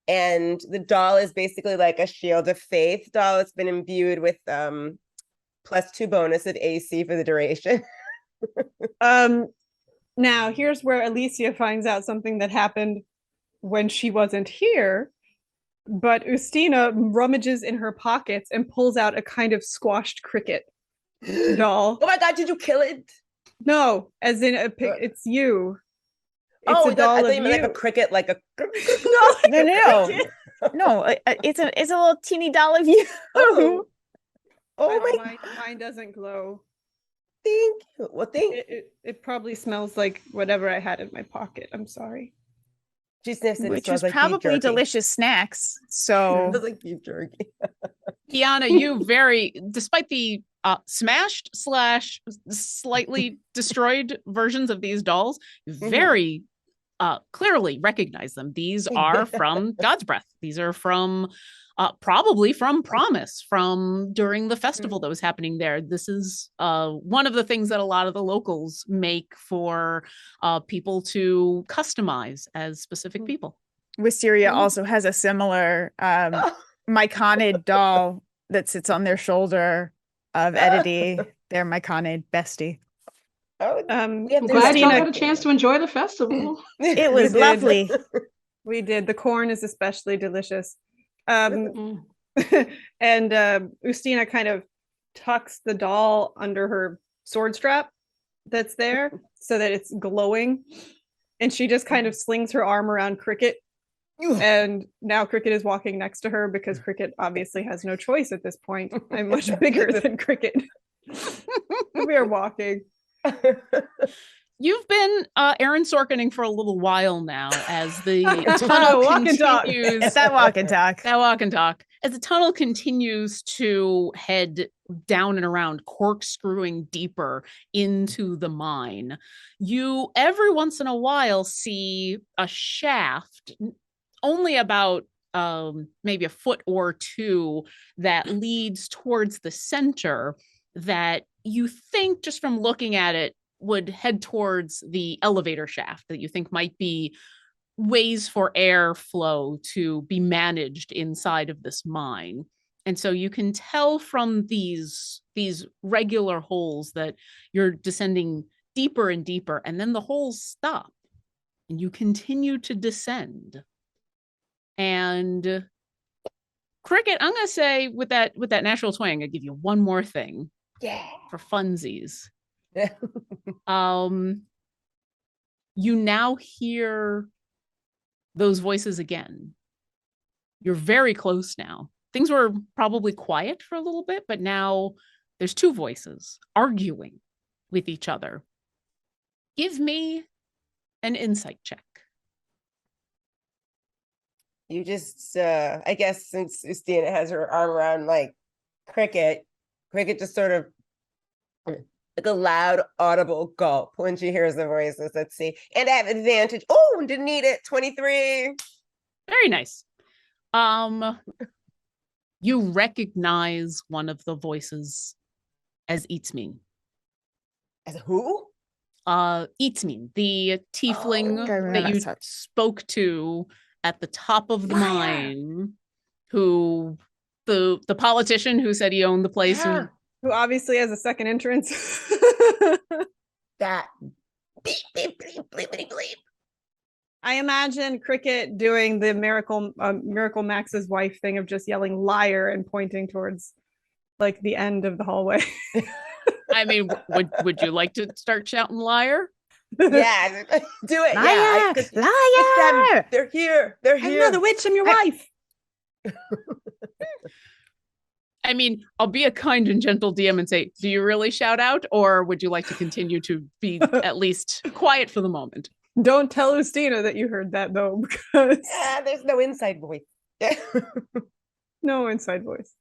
And the doll is basically like a shield of faith doll. It's been imbued with +2 bonus at AC for the duration. Now here's where Alicia finds out something that happened when she wasn't here. But Ustina rummages in her pockets and pulls out a kind of squashed cricket doll. Oh my God, did you kill it? No, as in it's you. It's Oh, a doll I thought of you meant like a you. cricket, like a No. No, it's a little teeny doll of you. Oh my! Mine doesn't glow. Thank you. Well, It probably smells like whatever I had in my pocket. I'm sorry. She sniffs it. Which is probably delicious snacks. So Smells like beef jerky. Kiana, you despite the smashed / slightly destroyed versions of these dolls, very clearly recognize them. These are from God's Breath. These are from probably from Promise, from during the festival that was happening there. This is one of the things that a lot of the locals make for people to customize as specific people. Wisteria also has a similar myconid doll that sits on their shoulder of Edity, their myconid bestie. I'm glad you had a chance to enjoy the festival. It was lovely. We did. The corn is especially delicious. And Ustina kind of tucks the doll under her sword strap that's there so that it's glowing. And she just kind of slings her arm around Cricket. And now Cricket is walking next to her because Cricket obviously has no choice at this point. I'm much bigger than Cricket. We are walking. You've been Aaron Sorkining for a little while now as the tunnel continues. It's that walk and talk. That walk and talk. As the tunnel continues to head down and around, corkscrewing deeper into the mine, you every once in a while see a shaft, only about maybe a foot or two, that leads towards the center, that you think just from looking at it would head towards the elevator shaft that you think might be ways for air flow to be managed inside of this mine. And so you can tell from these regular holes that you're descending deeper and deeper, and then the holes stop and you continue to descend. And Cricket, I'm going to say with that natural 20, I give you one more thing. Yeah. For funsies. You now hear those voices again. You're very close now. Things were probably quiet for a little bit, but now there's two voices arguing with each other. Give me an insight check. You just, I guess since Ustina has her arm around like Cricket just sort of like a loud audible gulp when she hears the voices. Let's see. And I have advantage. Oh, didn't need it. 23. Very nice. You recognize one of the voices as Eatsmean. As who? Eatsmean, the tiefling that you spoke to at the top of the mine, who the politician who said he owned the place. Yeah. Who obviously has a second entrance. That beep, beep, beep, bleep, bleep. I imagine Cricket doing the Miracle Max's wife thing of just yelling liar and pointing towards like the end of the hallway. I mean, would you like to start shouting liar? Yeah, do it. Liar, Yeah, liar. They're here. They're I'm here. not the witch, I'm your wife. I mean, I'll be a kind and gentle DM and say, do you really shout out, or would you like to continue to be at least quiet for the moment? Don't tell Ustina that you heard that though, because there's no inside voice. no inside voice.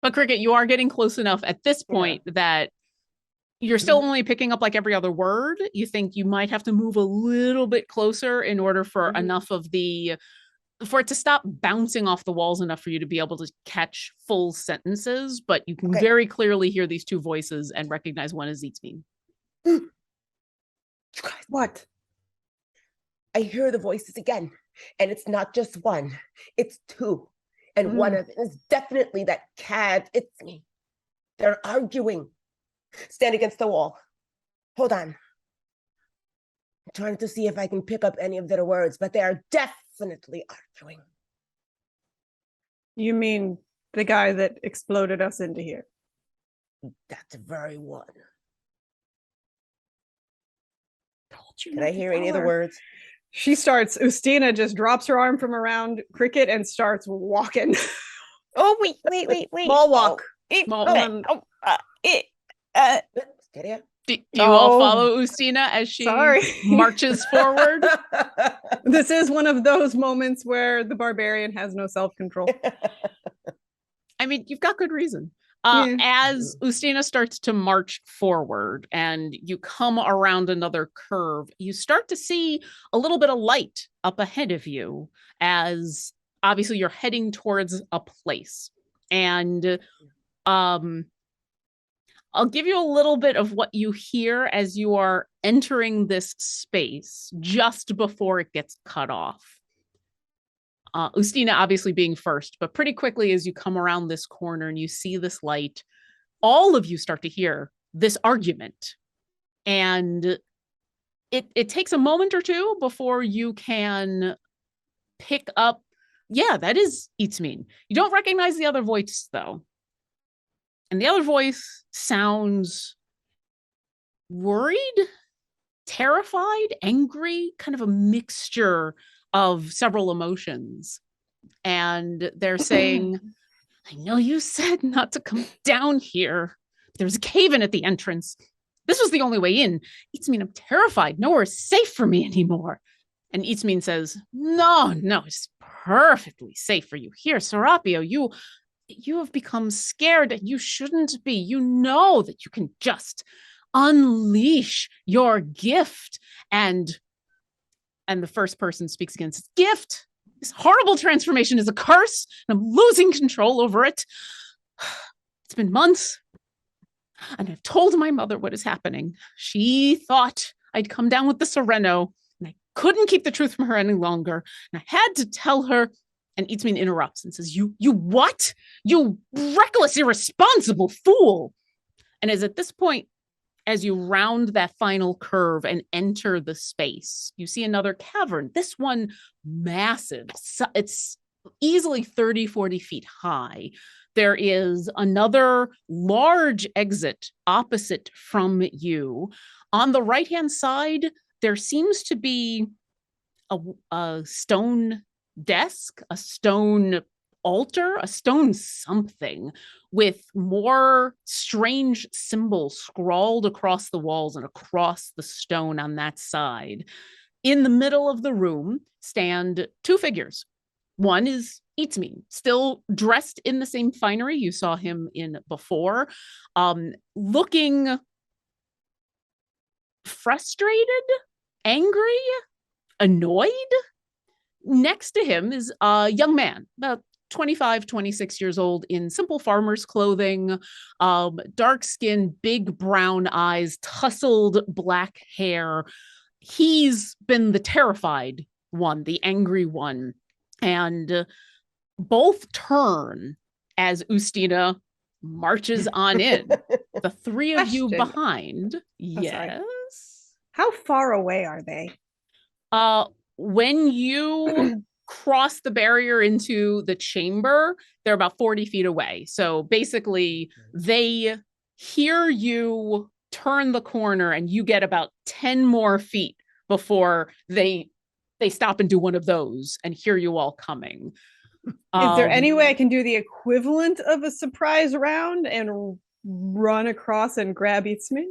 But Cricket, you are getting close enough at this point that you're still only picking up like every other word. You think you might have to move a little bit closer in order for enough of for it to stop bouncing off the walls enough for you to be able to catch full sentences, but you can very clearly hear these two voices and recognize one as Eatsmean. What? I hear the voices again, and it's not just one, it's two. And one of them is definitely that cad. It's me. They're arguing. Stand against the wall. Hold on. I'm trying to see if I can pick up any of their words, but they are definitely arguing. You mean the guy that exploded us into here? That's the very one. Told you. Can I hear any of the words? She starts, Ustina just drops her arm from around Cricket and starts walking. Oh, wait. Small walk. Steady up. Do you all follow Ustina as she marches forward? This is one of those moments where the barbarian has no self-control. I mean, you've got good reason. As Ustina starts to march forward and you come around another curve, you start to see a little bit of light up ahead of you as obviously you're heading towards a place. And I'll give you a little bit of what you hear as you are entering this space just before it gets cut off. Ustina obviously being first, but pretty quickly as you come around this corner and you see this light, all of you start to hear this argument. And it takes a moment or two before you can pick up, that is Eatsmean. You don't recognize the other voice though. And the other voice sounds worried, terrified, angry, kind of a mixture of several emotions. And they're saying, I know you said not to come down here. There's a cave-in at the entrance. This was the only way in. Eatsmean, I'm terrified. Nowhere is safe for me anymore. And Eatsmean says, no, it's perfectly safe for you here. Serapio, you have become scared and you shouldn't be. You know that you can just unleash your gift. And the first person speaks again, says, gift, this horrible transformation is a curse and I'm losing control over it. It's been months. And I've told my mother what is happening. She thought I'd come down with the Sereno, and I couldn't keep the truth from her any longer. And I had to tell her. And Eatsmean interrupts and says, you what? You reckless, irresponsible fool. And as at this point, as you round that final curve and enter the space, you see another cavern, this one massive. So it's easily 30, 40 feet high. There is another large exit opposite from you. On the right-hand side, there seems to be a stone desk, a stone altar, a stone something with more strange symbols scrawled across the walls and across the stone on that side. In the middle of the room stand two figures. One is Eatsmean, still dressed in the same finery you saw him in before, looking frustrated, angry, annoyed. Next to him is a young man, about 25, 26 years old, in simple farmer's clothing, dark skin, big brown eyes, tousled black hair. He's been the terrified one, the angry one. And both turn as Ustina marches on in. The three of you Question. behind. sorry. Yes. How far away are they? When you cross the barrier into the chamber, they're about 40 feet away. So basically, they hear you turn the corner and you get about 10 more feet before they stop and do one of those and hear you all coming. Is there any way I can do the equivalent of a surprise round and run across and grab Eatsmean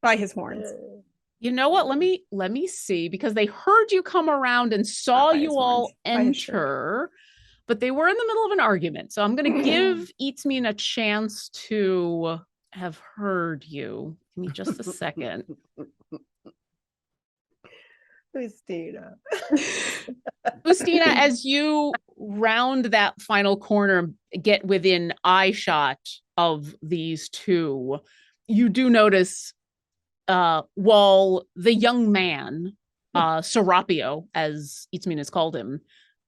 by his horns? You know what? Let me see, because they heard you come around and saw by his you all horns, by his shirt. enter, but they were in the middle of an argument. So I'm going to give Eatsmean a chance to have heard you. Give me just a second. Ustina. Ustina, as you round that final corner, get within eye shot of these two, you do notice while the young man, Serapio, as Eatsmean has called him,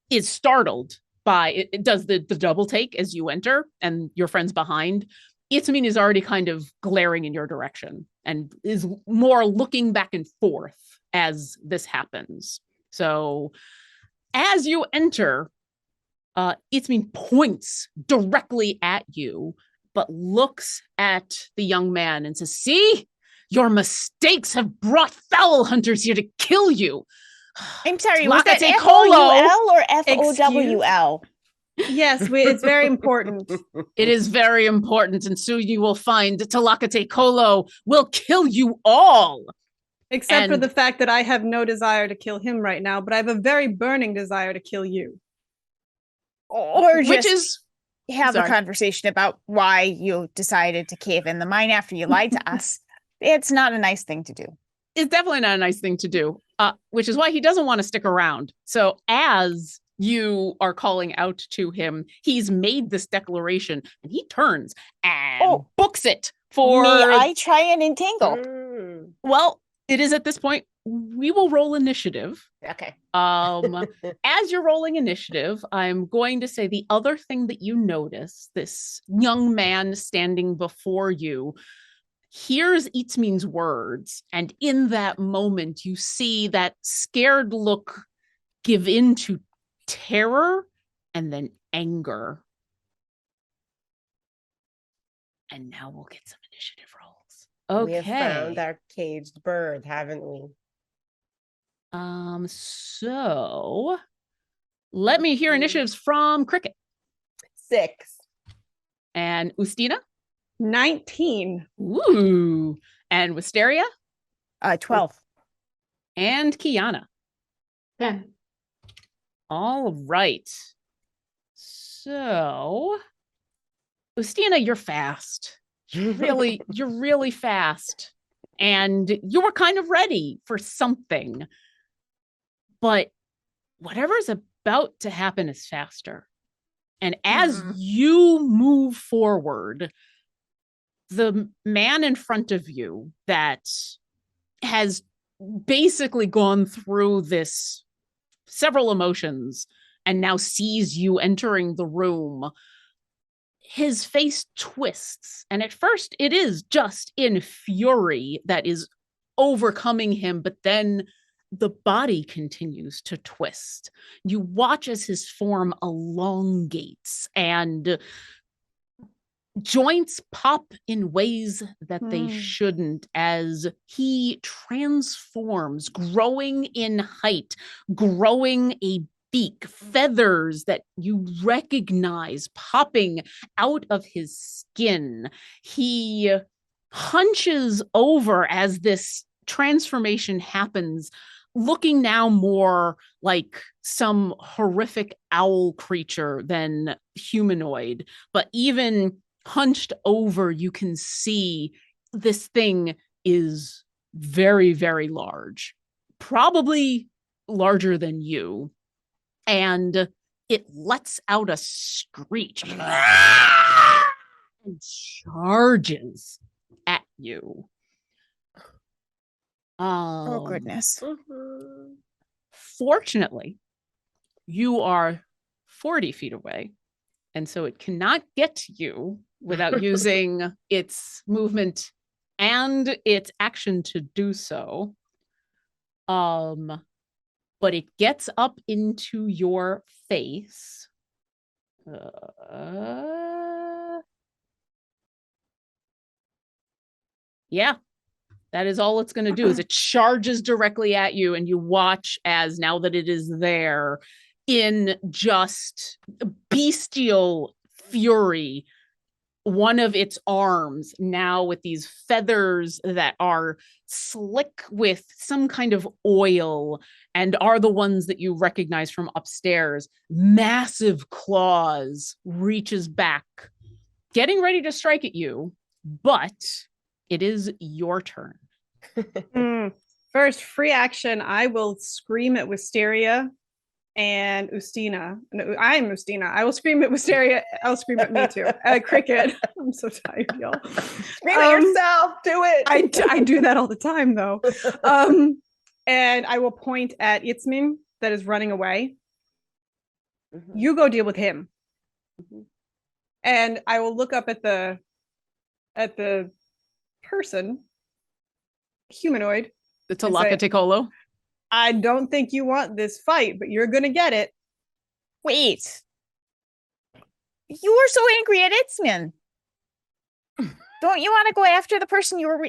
is startled by it does the double take as you enter and your friend's behind. Eatsmean is already kind of glaring in your direction and is more looking back and forth as this happens. So as you enter, Eatsmean points directly at you, but looks at the young man and says, "See? Your mistakes have brought fowl hunters here to kill you." I'm sorry, was that Lakate F-O-U-L or F-O-W-L? Yes, it's very important. It is very important, and soon you will find Talakate Kolo will kill you all. Except for And- the fact that I have no desire to kill him right now, but I have a very burning desire to kill you. Or Which just is have a sorry. conversation about why you decided to cave in the mine after you lied to us. It's not a nice thing to do. It's definitely not a nice thing to do, which is why he doesn't want to stick around. So as you are calling out to him, he's made this declaration and he turns and books it for... May I try and entangle? Well, it is at this point, we will roll initiative. Okay. As you're rolling initiative, I'm going to say the other thing that you notice, this young man standing before you hears Eatsmean's words, and in that moment, you see that scared look give in to terror and then anger. And now we'll get some initiative rolls. We have found Okay. our caged bird, haven't we? So let me hear initiatives from Cricket 6. and Ustina. 19. Ooh. And Wisteria 12. and Kiana. 10. All right. So, Ustina, you're fast. You're really fast. And you were kind of ready for something. But whatever's about to happen is faster. And as you move forward, the man in front of you that has basically gone through this several emotions and now sees you entering the room, his face twists. And at first it is just in fury that is overcoming him, but then the body continues to twist. You watch as his form elongates and joints pop in ways that they shouldn't as he transforms, growing in height, growing a beak, feathers that you recognize popping out of his skin. He hunches over as this transformation happens, looking now more like some horrific owl creature than humanoid. But even hunched over, you can see this thing is very, very large, probably larger than you. And it lets out a screech and charges at you. Oh, goodness. Fortunately, you are 40 feet away, and so it cannot get to you without using its movement and its action to do so. But it gets up into your face. Yeah. That is all it's going to do is it charges directly at you, and you watch as now that it is there in just bestial fury, one of its arms now with these feathers that are slick with some kind of oil and are the ones that you recognize from upstairs. Massive claws reaches back, getting ready to strike at you, but it is your turn. First, free action. I will scream at Wisteria and Ustina. No, I'm Ustina. I will scream at Wisteria. I'll scream at me too. Cricket. I'm so tired, y'all. Scream at yourself. Do it. I do that all the time, though. And I will point at Itzmin that is running away. You go deal with him. And I will look up at the person, humanoid. The Talaka Ticolo. I don't think you want this fight, but you're gonna get it. Wait. You were so angry at Itzmin. Don't you want to go after the person you were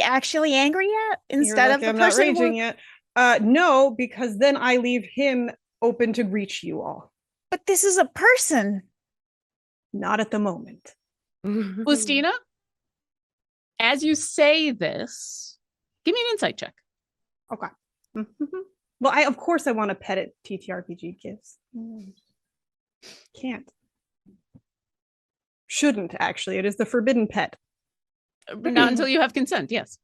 actually angry at instead of the I'm person not raging yet? No, because then I leave him open to reach you all. But this is a person. Not at the moment. Ustina, as you say this, give me an insight check. Okay. Well, I want to pet it. TTRPG gives. Can't. Shouldn't, actually. It is the forbidden pet. Not until you have consent, yes.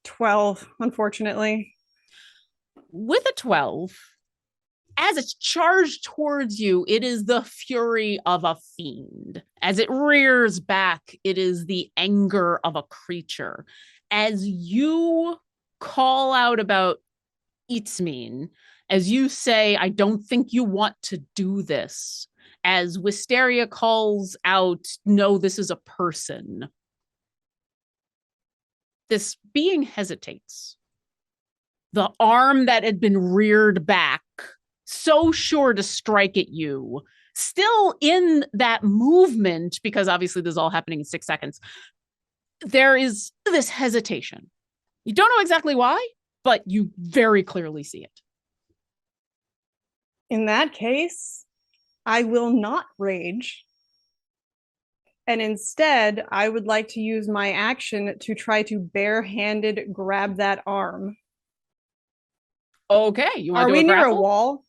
12, unfortunately. With a 12, as it's charged towards you, it is the fury of a fiend. As it rears back, it is the anger of a creature. As you call out about Itzmin, as you say, I don't think you want to do this, as Wisteria calls out, no, this is a person. This being hesitates. The arm that had been reared back, so sure to strike at you, still in that movement, because obviously this is all happening in 6 seconds. There is this hesitation. You don't know exactly why, but you very clearly see it. In that case, I will not rage. And instead, I would like to use my action to try to barehanded grab that arm. Okay. You want Are to do we a near grapple? a wall?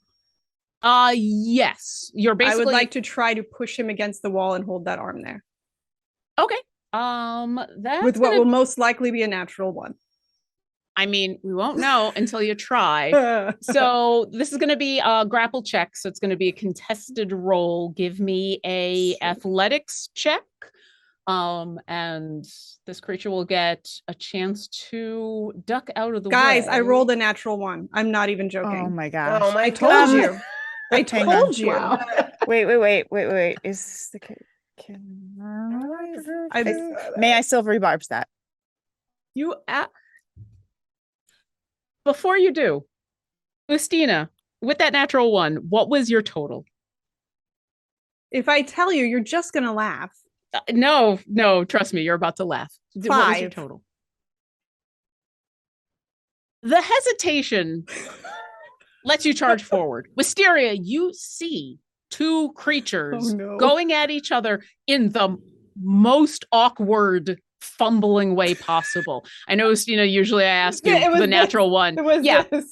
Yes. You're basically. I would like to try to push him against the wall and hold that arm there. Okay. That's with what will most likely be a natural one. I mean, we won't know until you try. So this is going to be a grapple check. So it's going to be a contested roll. Give me a athletics check. And this creature will get a chance to duck out of the Guys, way. I rolled a natural one. I'm not even joking. Oh my gosh. Oh my I told God. you. I Hang on. told you. Wow. Wait. Is the may I silvery barbs that? You before you do, Justina, with that natural one, what was your total? If I tell you, you're just gonna laugh. No, trust me, you're about to laugh. What was your 5. total? The hesitation lets you charge forward. Wisteria, you see two creatures going at each other in the most awkward, fumbling way possible. I know, Justina, usually I ask you the natural one. Yeah. The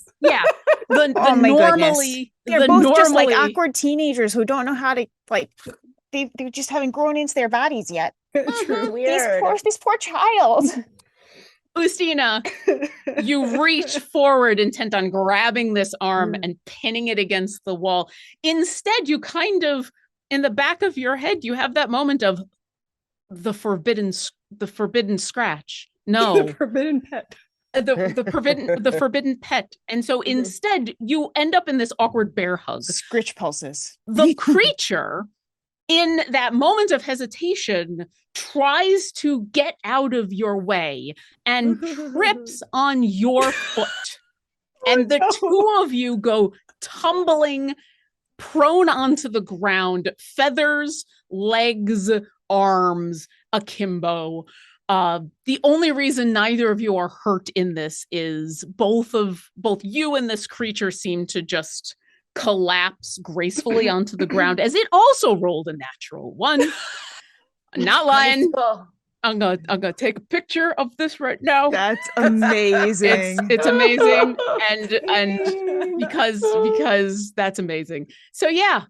Oh my normally, They're both just like awkward teenagers who don't know how to like. They're just haven't grown into their bodies yet. True. This poor child. Justina, you reach forward intent on grabbing this arm and pinning it against the wall. Instead, you kind of, in the back of your head, you have that moment of the forbidden scratch. No. The forbidden pet. The forbidden pet. And so instead, you end up in this awkward bear hug. Scritch pulses. The creature, in that moment of hesitation, tries to get out of your way and trips on your foot. And the two of you go tumbling prone onto the ground, feathers, legs, arms, akimbo. The only reason neither of you are hurt in this is both you and this creature seem to just collapse gracefully onto the ground as it also rolled a natural one. I'm not lying. I'm gonna take a picture of this right now. That's amazing. It's amazing, and because that's amazing. So yeah,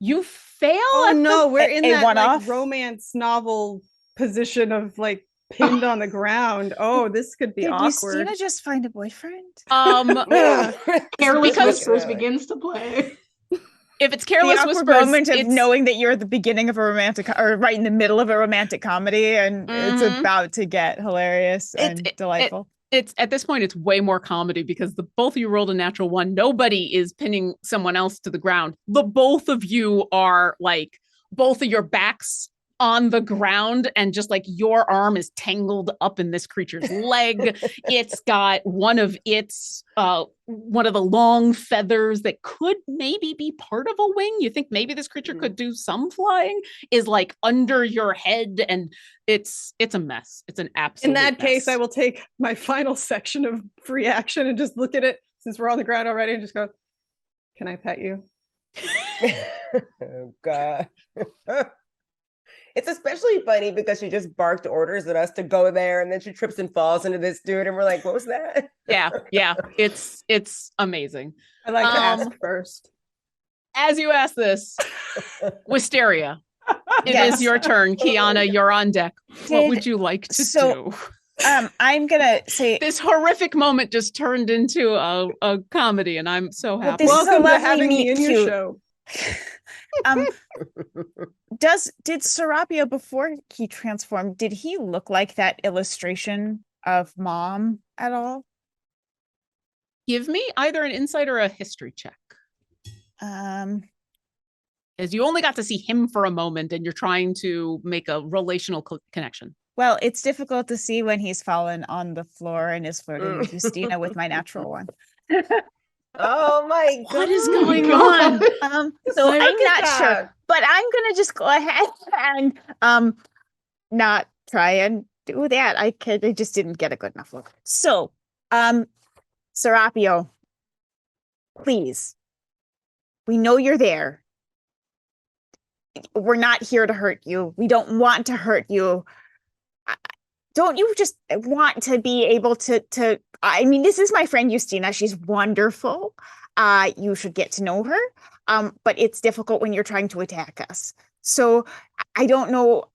you fail. Oh no, we're in that one-off? like romance novel position of like pinned on the ground. Oh, this could be Did awkward. Justina just find a boyfriend? Careless because- Whispers begins to play. If it's Careless the awkward Whispers, moment of it's knowing that you're at the beginning of a romantic or right in the middle of a romantic comedy and it's about to get hilarious and delightful. It's at this point, it's way more comedy because the both of you rolled a natural one. Nobody is pinning someone else to the ground. The both of you are like both of your backs on the ground and just like your arm is tangled up in this creature's leg. It's got one of the long feathers that could maybe be part of a wing. You think maybe this creature could do some flying, is like under your head, and it's a mess. It's an absolute In that mess. case, I will take my final section of free action and just look at it since we're on the ground already and just go, can I pet you? Oh God. It's especially funny because she just barked orders at us to go there, and then she trips and falls into this dude, and we're like, what was that? Yeah, it's amazing. I like to ask first. As you ask this, Wisteria, it is your turn. Kiana, you're on deck. What would you like to do? I'm gonna say this horrific moment just turned into a comedy, and I'm so happy. Welcome to having me in your show. Did Serapio, before he transformed, did he look like that illustration of Mom at all? Give me either an insight or a history check. As you only got to see him for a moment and you're trying to make a relational connection. Well, it's difficult to see when he's fallen on the floor and is flirting with Justina with my natural one. Oh my God. What is going on? So I'm not sure, but I'm gonna just go ahead and not try and do that. I just didn't get a good enough look. So, Serapio, please, we know you're there. We're not here to hurt you. We don't want to hurt you. Don't you just want to be able to I mean, this is my friend Justina. She's wonderful. You should get to know her. But it's difficult when you're trying to attack us. So I don't know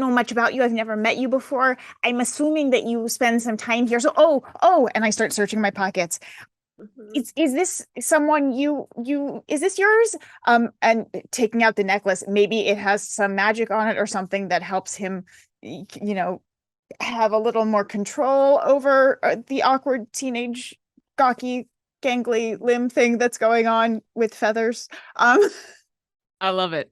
much about you. I've never met you before. I'm assuming that you spend some time here. So, and I start searching my pockets. Is this someone is this yours? And taking out the necklace, maybe it has some magic on it or something that helps him, have a little more control over the awkward teenage gawky gangly limb thing that's going on with feathers. I love it.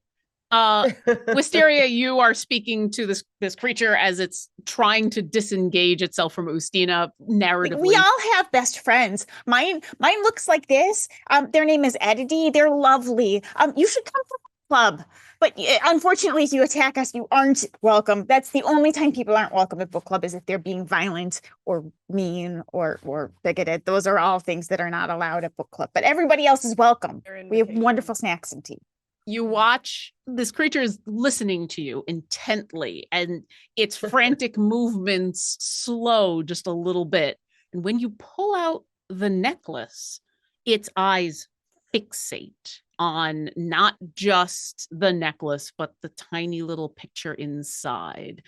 Wisteria, you are speaking to this creature as it's trying to disengage itself from Ustina narratively. We all have best friends. Mine looks like this. Their name is Edity. They're lovely. You should come to the club. But unfortunately, if you attack us, you aren't welcome. That's the only time people aren't welcome at book club, is if they're being violent or mean or bigoted. Those are all things that are not allowed at book club. But everybody else is welcome. We have wonderful snacks and tea. You watch, this creature is listening to you intently, and its frantic movements slow just a little bit. And when you pull out the necklace, its eyes fixate on not just the necklace, but the tiny little picture inside.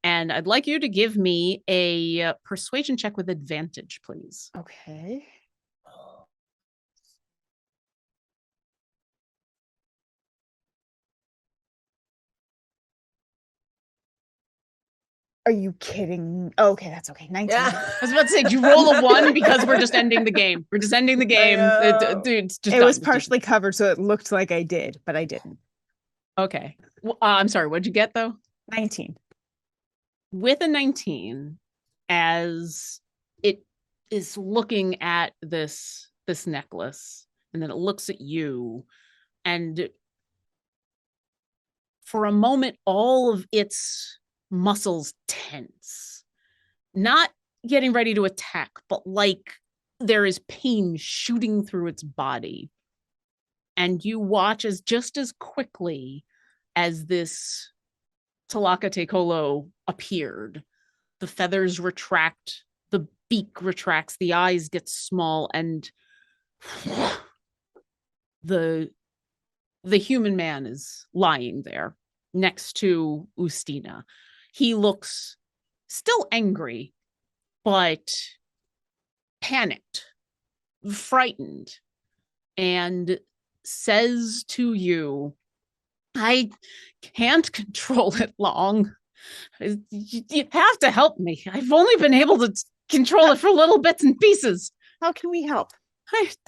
And I'd like you to give me a persuasion check with advantage, please. Okay. Are you kidding? Okay, that's okay. 19. Yeah. I was about to say, do you roll a 1 because we're just ending the game? We're just ending the game. Dude, it's just it done. was partially covered, so it looked like I did, but I didn't. Okay. Well, I'm sorry. What'd you get though? 19. With a 19, as it is looking at this necklace, and then it looks at you, and for a moment, all of its muscles tense, not getting ready to attack, but like there is pain shooting through its body. And you watch as just as quickly as this Talaka Tekolo appeared, the feathers retract, the beak retracts, the eyes get small, and the human man is lying there next to Ustina. He looks still angry, but panicked, frightened, and says to you, I can't control it long. You have to help me. I've only been able to control it for little bits and pieces. How can we help?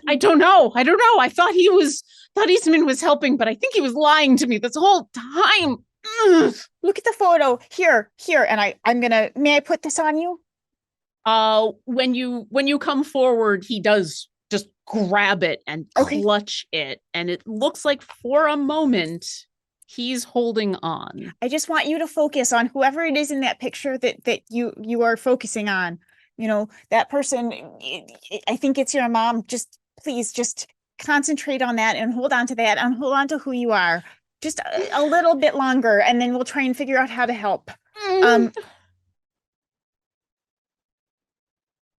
I don't know. I thought Eastman was helping, but I think he was lying to me this whole time. Ugh. Look at the photo here, and I'm gonna. May I put this on you? When you come forward, he does just grab it and clutch it, and it looks like for a moment he's holding on. I just want you to focus on whoever it is in that picture that you are focusing on. That person. I think it's your mom. Please concentrate on that and hold on to that and hold on to who you are. Just a little bit longer, and then we'll try and figure out how to help.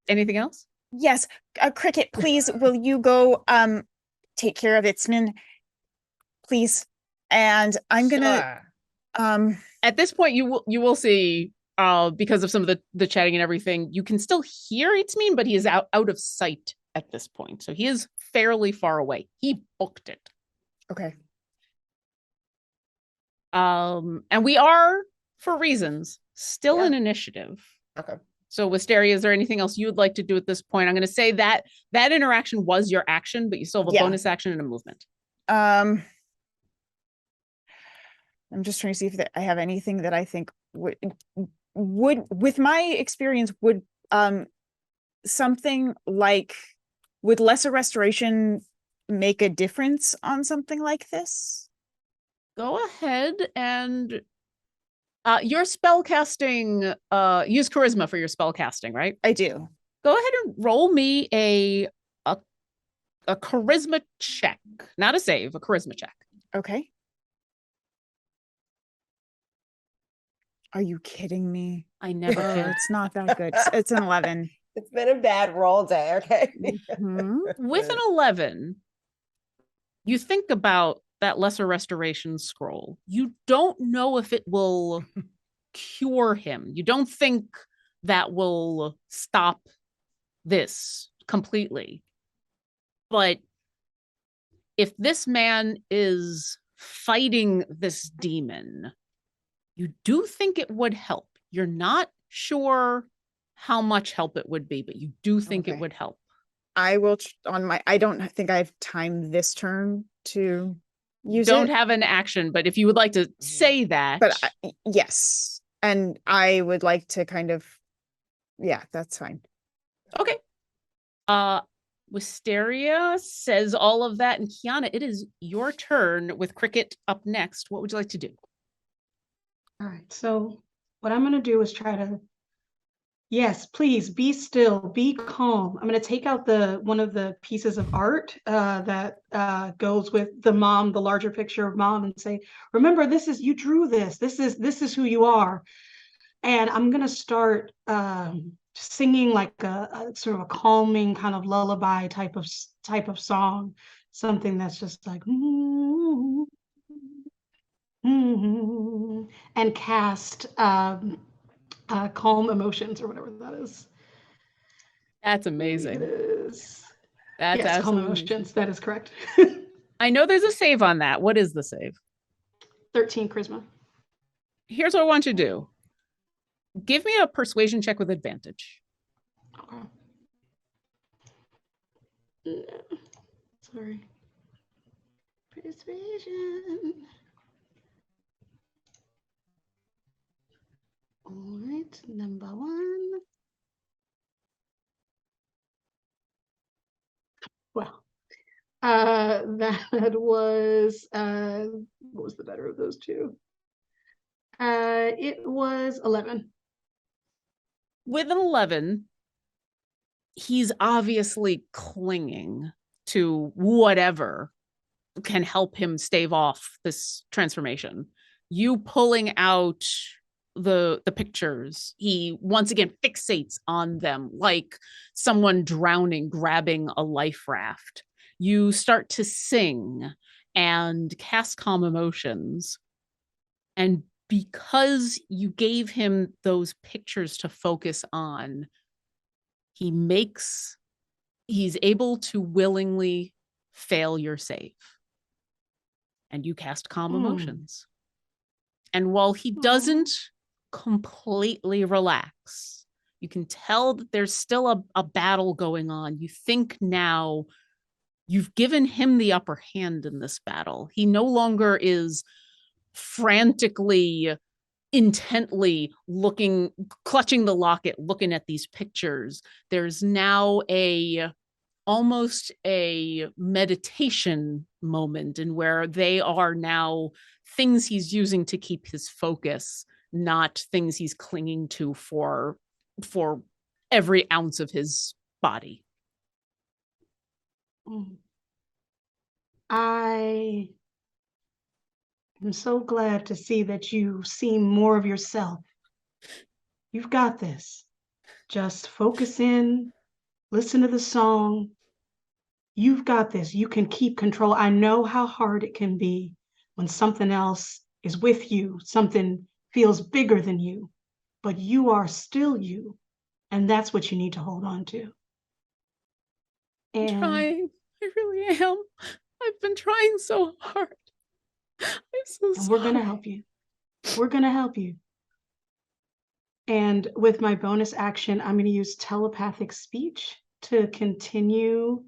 Anything else? Yes. Cricket, please, will you go take care of Itzman, please? And I'm gonna at this point you will see because of some of the chatting and everything, you can still hear Itzman, but he is out of sight at this point. So he is fairly far away. He booked it. Okay. And we are, for reasons, still in initiative. Okay. So Wisteria, is there anything else you would like to do at this point? I'm going to say that interaction was your action, but you still have a bonus action and a movement. I'm just trying to see if I have anything that I think would with my experience, would something like, would lesser restoration make a difference on something like this? Go ahead and your spell casting, use charisma for your spell casting, right? I do. Go ahead and roll me a charisma check. Not a save, a charisma check. Okay. Are you kidding me? I never can. It's not that good. It's an 11. It's been a bad roll day, okay? With an 11, you think about that lesser restoration scroll. You don't know if it will cure him. You don't think that will stop this completely. But if this man is fighting this demon, you do think it would help. You're not sure how much help it would be, but you do think it would help. I will I don't think I have time this turn to use Don't it. have an action, but if you would like to say that. But yes. And I would like to kind of, yeah, that's fine. Okay. Wisteria says all of that. And Kiana, it is your turn with Cricket up next. What would you like to do? All right. So what I'm going to do is try to, yes, please be still, be calm. I'm going to take out one of the pieces of art that goes with the mom, the larger picture of mom, and say, remember, you drew this. This is who you are. And I'm going to start singing like a sort of a calming kind of lullaby type of song, something that's just like, and cast calm emotions or whatever that is. That's amazing. It is. That's yes, calm absolutely emotions. That is correct. I know there's a save on that. What is the save? 13 charisma. Here's what I want you to do. Give me a persuasion check with advantage. Okay. No. Sorry. Persuasion. All right, number 1. Well, that was what was the better of those two? It was 11. With an 11, he's obviously clinging to whatever can help him stave off this transformation. You pulling out the pictures, he once again fixates on them like someone drowning, grabbing a life raft. You start to sing and cast calm emotions. And because you gave him those pictures to focus on, he's able to willingly fail your save. And you cast calm emotions. And while he doesn't completely relax, you can tell that there's still a battle going on. You think now you've given him the upper hand in this battle. He no longer is frantically, intently looking, clutching the locket, looking at these pictures. There's now almost a meditation moment in where they are now things he's using to keep his focus, not things he's clinging to for every ounce of his body. I am so glad to see that you see more of yourself. You've got this. Just focus in, listen to the song. You've got this. You can keep control. I know how hard it can be when something else is with you, something feels bigger than you, but you are still you. And that's what you need to hold on to. I'm trying. I really am. I've been trying so hard. I'm so sorry. We're going to help you. We're going to help you. And with my bonus action, I'm going to use telepathic speech to continue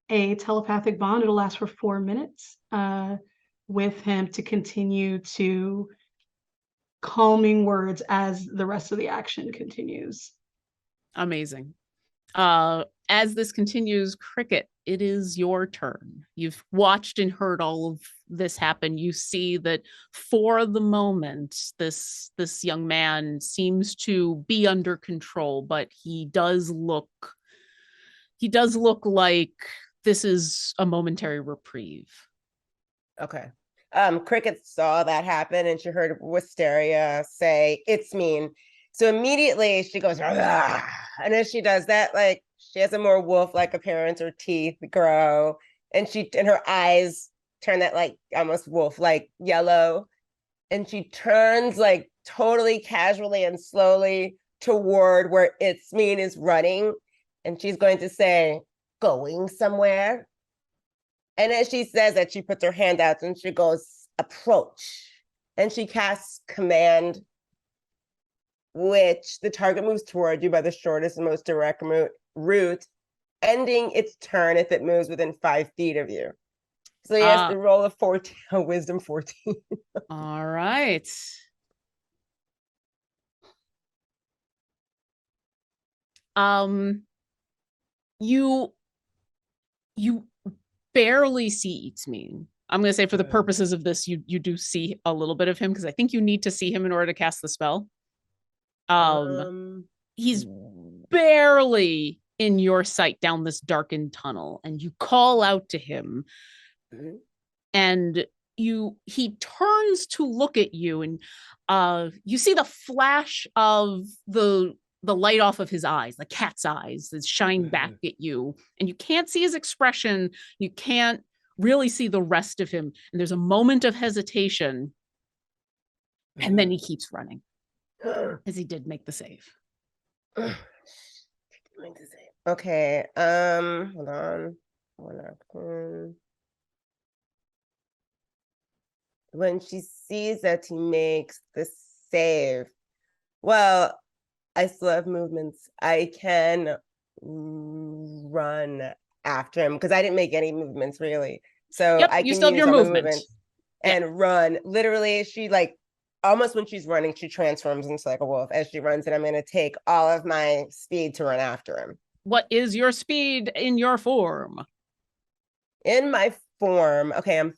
a telepathic bond. It'll last for 4 minutes with him to continue to calming words as the rest of the action continues. Amazing. As this continues, Cricket, it is your turn. You've watched and heard all of this happen. You see that for the moment, this young man seems to be under control, but he does look like this is a momentary reprieve. Okay. Cricket saw that happen and she heard Wisteria say, "It's mean." So immediately she goes, "Rah!" And as she does that, like she has a more wolf-like appearance, her teeth grow, and her eyes turn that like almost wolf like yellow, and she turns like totally casually and slowly toward where Ismene is running, and she's going to say, "Going somewhere?" And as she says that, she puts her hand out and she goes, "Approach," and she casts command, which the target moves toward you by the shortest and most direct route, ending its turn if it moves within 5 feet of you. So he has to roll a wisdom 14. All right. You barely see Ismene. I'm going to say for the purposes of this, you do see a little bit of him because I think you need to see him in order to cast the spell. He's barely in your sight down this darkened tunnel, and you call out to him, and he turns to look at you, and you see the flash of the light off of his eyes, the cat's eyes that shine back at you, and you can't see his expression. You can't really see the rest of him, and there's a moment of hesitation, and then he keeps running as he did make the save. Okay, hold on. When she sees that he makes the save, well, I still have movements. I can run after him because I didn't make any movements really. So Yep, I you can still have use your all my movement. movements and run. Literally, she like almost when she's running, she transforms into like a wolf as she runs, and I'm gonna take all of my speed to run after him. What is your speed in your form? In my form, okay, I'm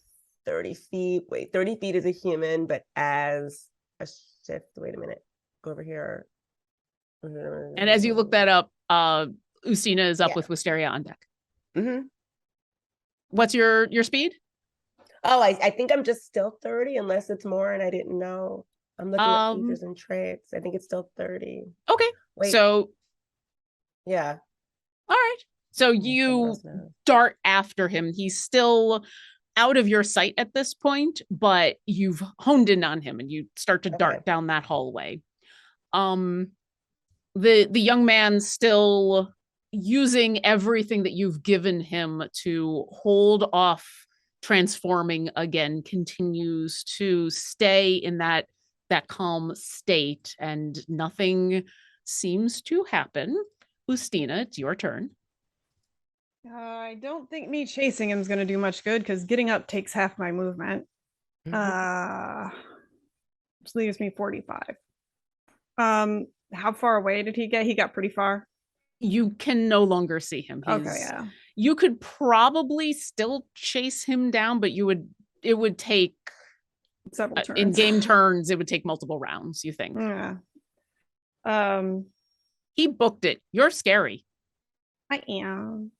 30 feet. Wait, 30 feet is a human, but as a shift, wait a minute. Go over here. And as you look that up, Ustina is up with Wisteria on deck. What's your speed? Oh, I think I'm just still 30 unless it's more and I didn't know. I'm looking at features and traits. I think it's still 30. Okay. Wait. So yeah. All right. So you dart after him. He's still out of your sight at this point, but you've honed in on him and you start to dart down that hallway. The young man still using everything that you've given him to hold off transforming again, continues to stay in that calm state, and nothing seems to happen. Ustina, it's your turn. I don't think me chasing him is going to do much good because getting up takes half my movement. Which leaves me 45. How far away did he get? He got pretty far. You can no longer see him. Okay, yeah. You could probably still chase him down, but it would take several turns. In game turns, it would take multiple rounds, you think. Yeah. He booked it. You're scary. I am.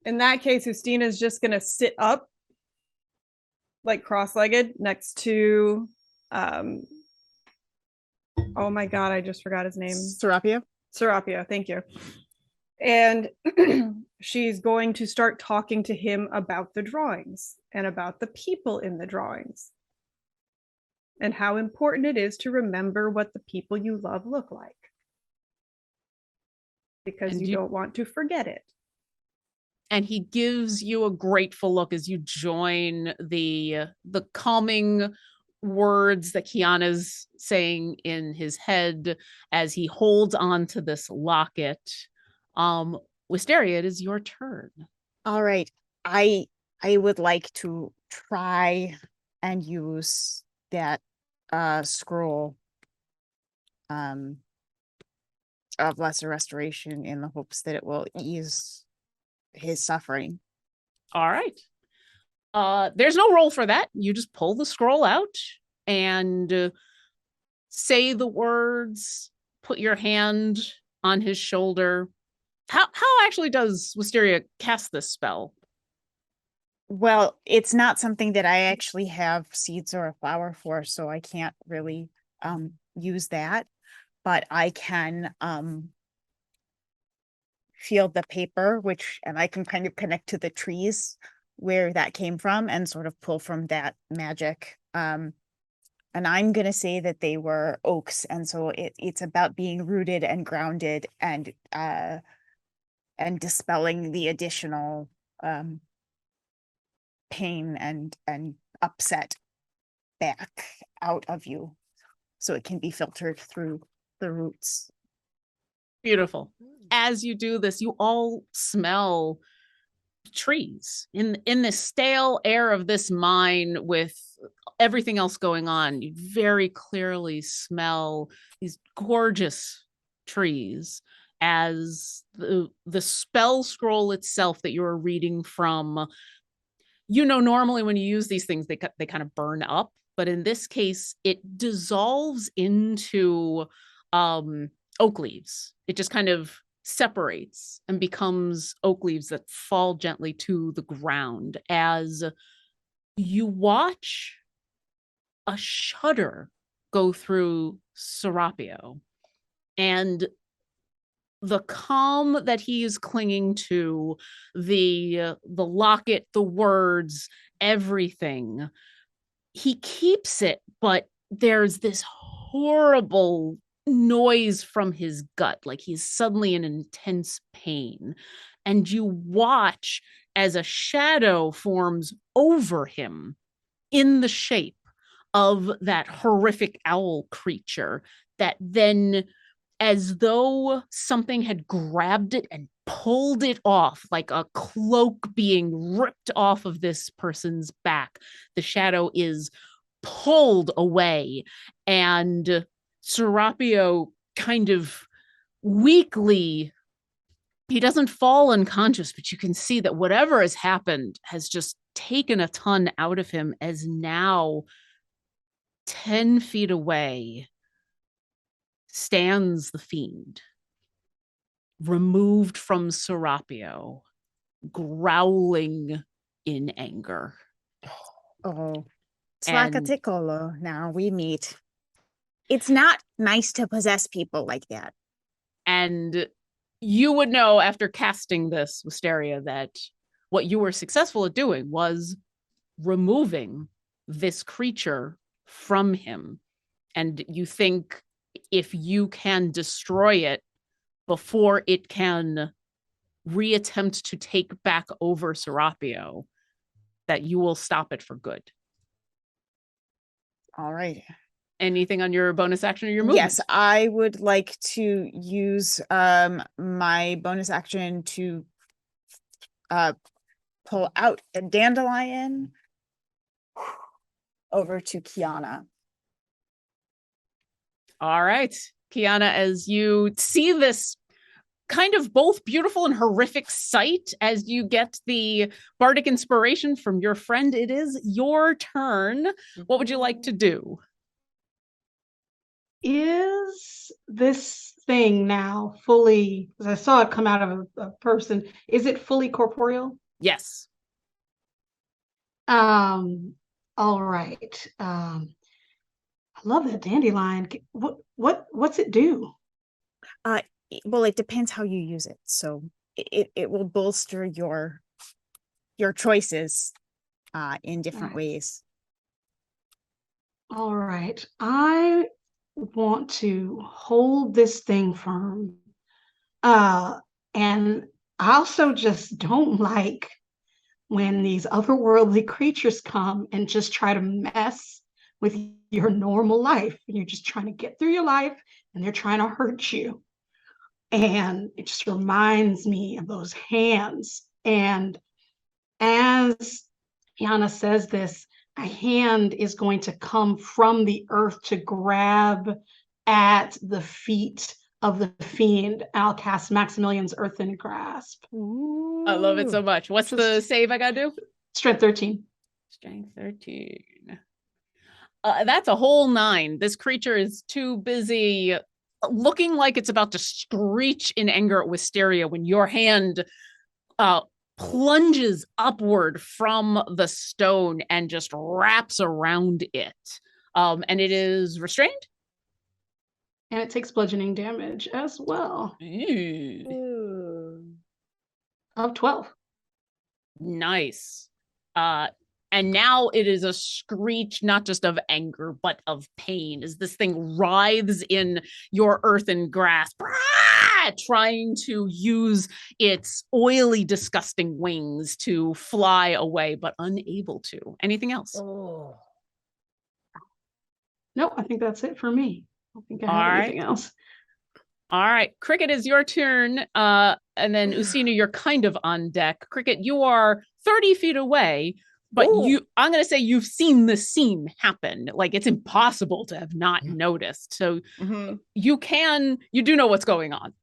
In that case, Ustina's just gonna sit up, like cross-legged, next to oh my god, I just forgot his name. Serapia, thank you. And she's going to start talking to him about the drawings and about the people in the drawings and how important it is to remember what the people you love look like, because you don't want to forget it. And he gives you a grateful look as you join the calming words that Kiana's saying in his head as he holds on to this locket. Wisteria, it is your turn. All right. I would like to try and use that scroll of lesser restoration in the hopes that it will ease his suffering. All right. There's no roll for that. You just pull the scroll out and say the words, put your hand on his shoulder. How actually does Wisteria cast this spell? Well, it's not something that I actually have seeds or a flower for, so I can't really use that, but I can feel the paper, and I can kind of connect to the trees where that came from and sort of pull from that magic. And I'm going to say that they were oaks. And so it's about being rooted and grounded and dispelling the additional pain and upset back out of you so it can be filtered through the roots. Beautiful. As you do this, you all smell trees in this stale air of this mine with everything else going on. You very clearly smell these gorgeous trees as the spell scroll itself that you're reading from. Normally when you use these things, they kind of burn up, but in this case, it dissolves into oak leaves. It just kind of separates and becomes oak leaves that fall gently to the ground as you watch a shudder go through Serapio, and the calm that he is clinging to, the locket, the words, everything, he keeps it, but there's this horrible noise from his gut, like he's suddenly in intense pain. And you watch as a shadow forms over him in the shape of that horrific owl creature that then, as though something had grabbed it and pulled it off, like a cloak being ripped off of this person's back, the shadow is pulled away, and Serapio kind of weakly, he doesn't fall unconscious, but you can see that whatever has happened has just taken a ton out of him, as now 10 feet away stands the fiend, removed from Serapio, growling in anger. Oh, And- Tlakaticolo, now we meet. It's not nice to possess people like that. And you would know after casting this, Wisteria, that what you were successful at doing was removing this creature from him. And you think if you can destroy it before it can reattempt to take back over Serapio, that you will stop it for good. All right. Anything on your bonus action or your movement? Yes, I would like to use my bonus action to pull out a dandelion over to Kiana. All right, Kiana, as you see this kind of both beautiful and horrific sight, as you get the bardic inspiration from your friend, it is your turn. What would you like to do? Is this thing now fully, because I saw it come out of a person, is it fully corporeal? Yes. All right. I love that dandelion. What's it do? Well, it depends how you use it. So it will bolster your choices in different ways. All right. I want to hold this thing firm. And I also just don't like when these otherworldly creatures come and just try to mess with your normal life. And you're just trying to get through your life and they're trying to hurt you. And it just reminds me of those hands. And as Yana says this, a hand is going to come from the earth to grab at the feet of the fiend. I'll cast Maximilian's Earthen Grasp. Ooh. I love it so much. What's the save I gotta do? Strength 13. Strength 13. That's a whole 9. This creature is too busy looking like it's about to screech in anger at Wisteria when your hand plunges upward from the stone and just wraps around it. And it is restrained. And it takes bludgeoning damage as well. Ooh. Of 12. Nice. And now it is a screech, not just of anger, but of pain, as this thing writhes in your earthen grasp, trying to use its oily, disgusting wings to fly away, but unable to. Anything else? Oh. No, I think that's it for me. I don't think I have All anything else. All right, Cricket, is your turn. And then Usina, you're kind of on deck. Cricket, you are 30 feet away, but I'm going to say you've seen this scene happen. Like, it's impossible to have not noticed. So you do know what's going on.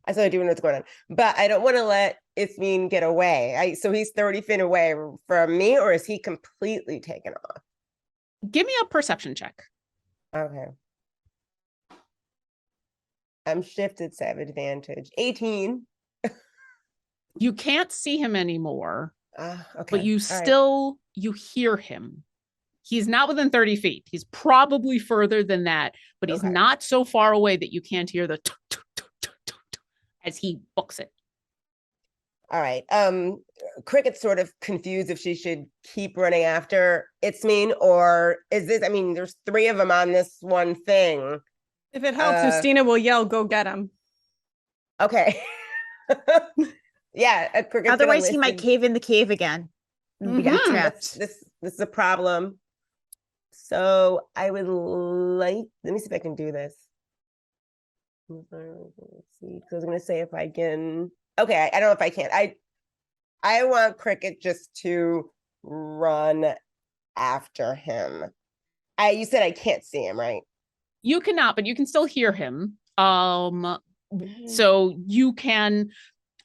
I do know what's going on, but I don't want to let Ismene get away. So he's 30 feet away from me, or is he completely taken off? Give me a perception check. Okay. I'm shifted, so I have advantage. 18. You can't see him anymore, okay. but you hear him. He's not within 30 feet. He's probably further than that, but he's not so far away that you can't hear the as he books it. All right. Cricket's sort of confused if she should keep running after Ismene, or is this, I mean, there's 3 of them on this one thing. If it helps, Justina will yell, "Go get him." Okay. Yeah. Otherwise, he might cave in the cave again and get trapped. This is a problem. So I would like, let me see if I can do this. Let's see, because I was going to say if I can. Okay, I don't know if I can. I want Cricket just to run after him. You said I can't see him, right? You cannot, but you can still hear him. So you can,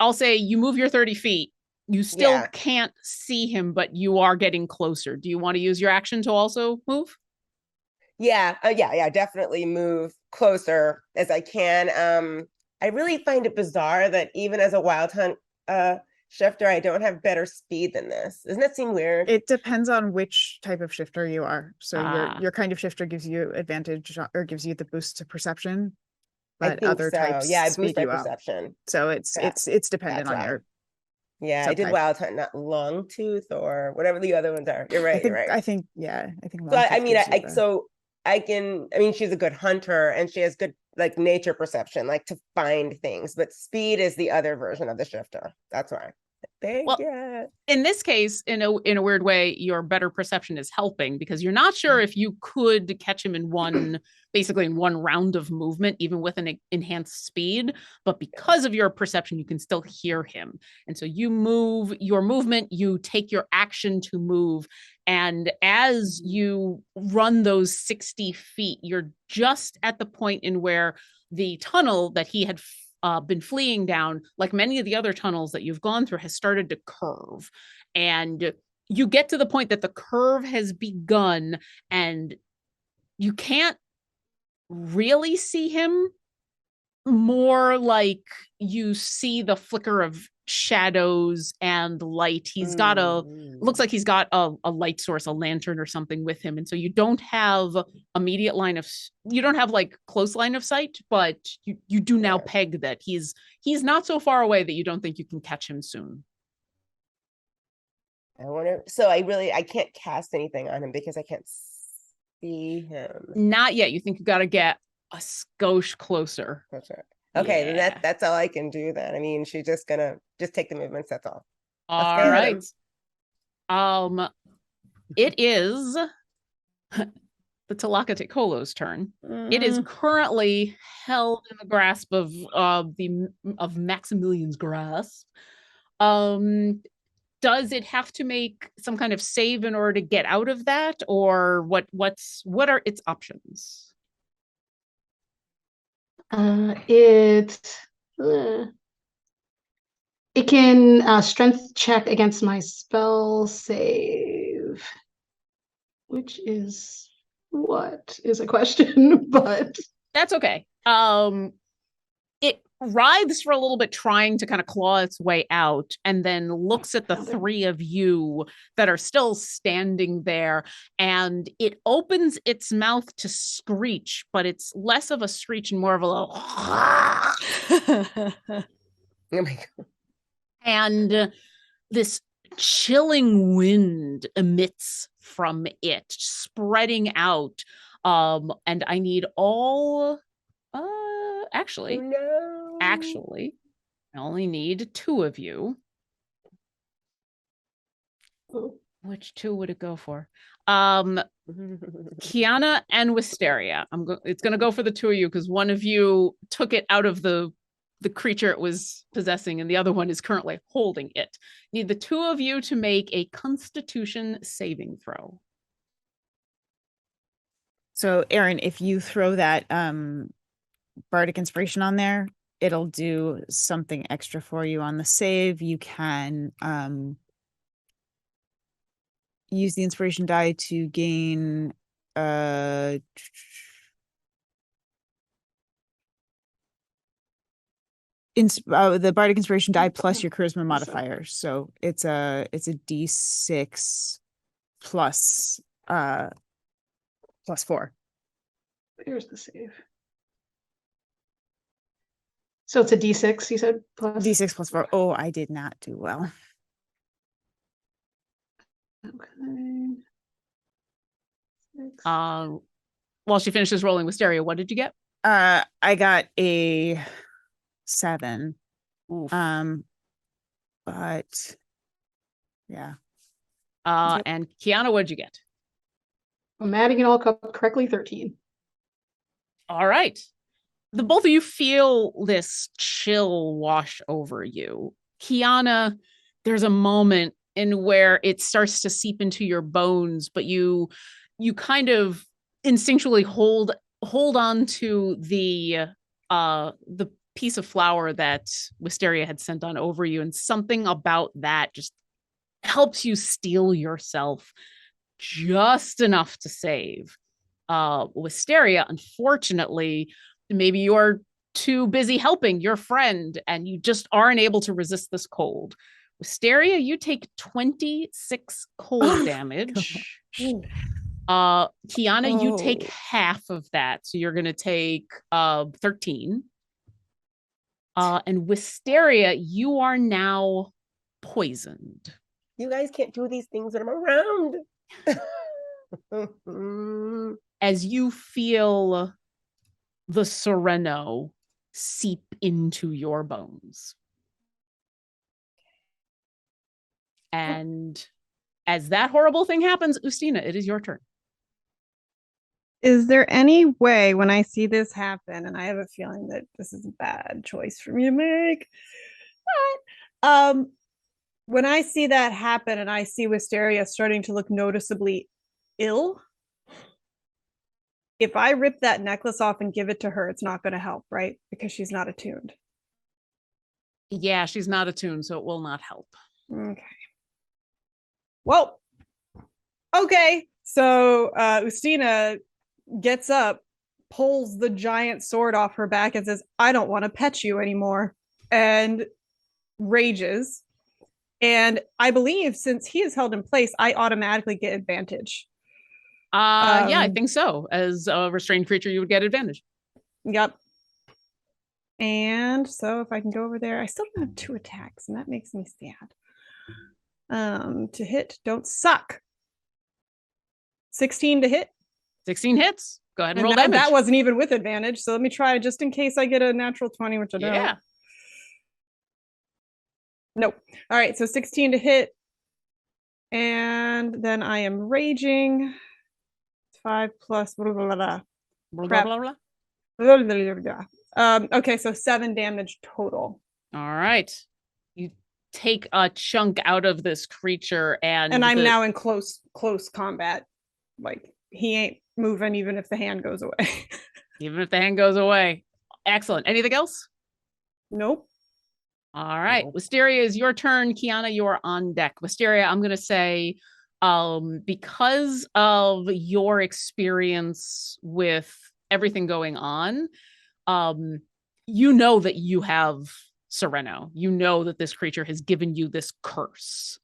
I'll say you move your 30 feet. You still can't see him, but you are getting closer. Do you want to use your action to also move? Yeah, definitely move closer as I can. I really find it bizarre that even as a wild hunt shifter, I don't have better speed than this. Doesn't that seem weird? It depends on which type of shifter you are. So your kind of shifter gives you advantage or gives you the boost to perception, but other types I speed boost my you up. perception. So it's dependent on your. Yeah, I did wild hunt, not long tooth or whatever the other ones are. You're right. I think. So I mean, she's a good hunter and she has good like nature perception, like to find things, but speed is the other version of the shifter. That's why. In this case, in a weird way, your better perception is helping because you're not sure if you could catch him in one round of movement, even with an enhanced speed. But because of your perception, you can still hear him. And so you move your movement, you take your action to move. And as you run those 60 feet, you're just at the point in where the tunnel that he had been fleeing down, like many of the other tunnels that you've gone through, has started to curve. And you get to the point that the curve has begun and you can't really see him, more like you see the flicker of shadows and light. He's got looks like he's got a light source, a lantern or something with him. And so you don't have immediate you don't have like close line of sight, but you do now peg that he's not so far away that you don't think you can catch him soon. I can't cast anything on him because I can't see him. Not yet. You think you got to get a skosh closer. Okay, then that's all I can do then. I mean, she's just gonna take the movements, that's all. All right. It is the Talakatikolo's turn. It is currently held in the grasp of Maximilian's grasp. Does it have to make some kind of save in order to get out of that, or what are its options? It can strength check against my spell save, which is what is a question, but that's okay. It writhes for a little bit, trying to kind of claw its way out, and then looks at the 3 of you that are still standing there, and it opens its mouth to screech, but it's less of a screech and more of a little oh my God. And this chilling wind emits from it, spreading out. And I need all actually, No. I only need 2 of you. Which 2 would it go for? Kiana and Wisteria. It's gonna go for the 2 of you because one of you took it out of the creature it was possessing, and the other one is currently holding it. Need the 2 of you to make a Constitution saving throw. So, Aaron, if you throw that bardic inspiration on there, it'll do something extra for you on the save. You can use the inspiration die to gain the bardic inspiration die plus your charisma modifier. So it's a d6 plus 4. Here's the save. So it's a D6, you said? Plus? D6 plus 4. Oh, I did not do well. Okay. 6. While she finishes rolling Wisteria, what did you get? I got a 7. Oof. But yeah. And Kiana, what did you get? I'm adding it all correctly, 13. All right. The both of you feel this chill wash over you. Kiana, there's a moment in where it starts to seep into your bones, but you kind of instinctually hold on to the piece of flour that Wisteria had sent on over you, and something about that just helps you steel yourself just enough to save. Wisteria, unfortunately, maybe you're too busy helping your friend and you just aren't able to resist this cold. Wisteria, you take 26 cold damage. Kiana, you take half of that. So you're going to take 13. And Wisteria, you are now poisoned. You guys can't do these things when I'm around. As you feel the Sereno seep into your bones. And as that horrible thing happens, Ustina, it is your turn. Is there any way when I see this happen, and I have a feeling that this is a bad choice for me to make, but when I see that happen and I see Wisteria starting to look noticeably ill, if I rip that necklace off and give it to her, it's not going to help, right? Because she's not attuned. Yeah, she's not attuned, so it will not help. Okay. Well, okay. So Ustina gets up, pulls the giant sword off her back and says, I don't want to pet you anymore, and rages. And I believe since he is held in place, I automatically get advantage. Yeah, I think so. As a restrained creature, you would get advantage. Yep. And so if I can go over there, I still don't have 2 attacks, and that makes me sad. To hit, don't suck. 16 to hit. 16 hits. Go ahead and roll that, damage. that wasn't even with advantage, so let me try just in case I get a natural 20, which I don't. Yeah. Nope. All right, so 16 to hit. And then I am raging. 5 plus blah, blah, blah, blah. Blah, Crap. blah, blah, Blah, blah, blah, blah. Okay, so 7 damage total. All right. You take a chunk out of this creature, and I'm now in close combat. Like, he ain't moving even if the hand goes away. Even if the hand goes away. Excellent. Anything else? Nope. All right. Wisteria, is your turn. Kiana, you're on deck. Wisteria, I'm going to say, because of your experience with everything going on, you know that you have Sereno. You know that this creature has given you this curse.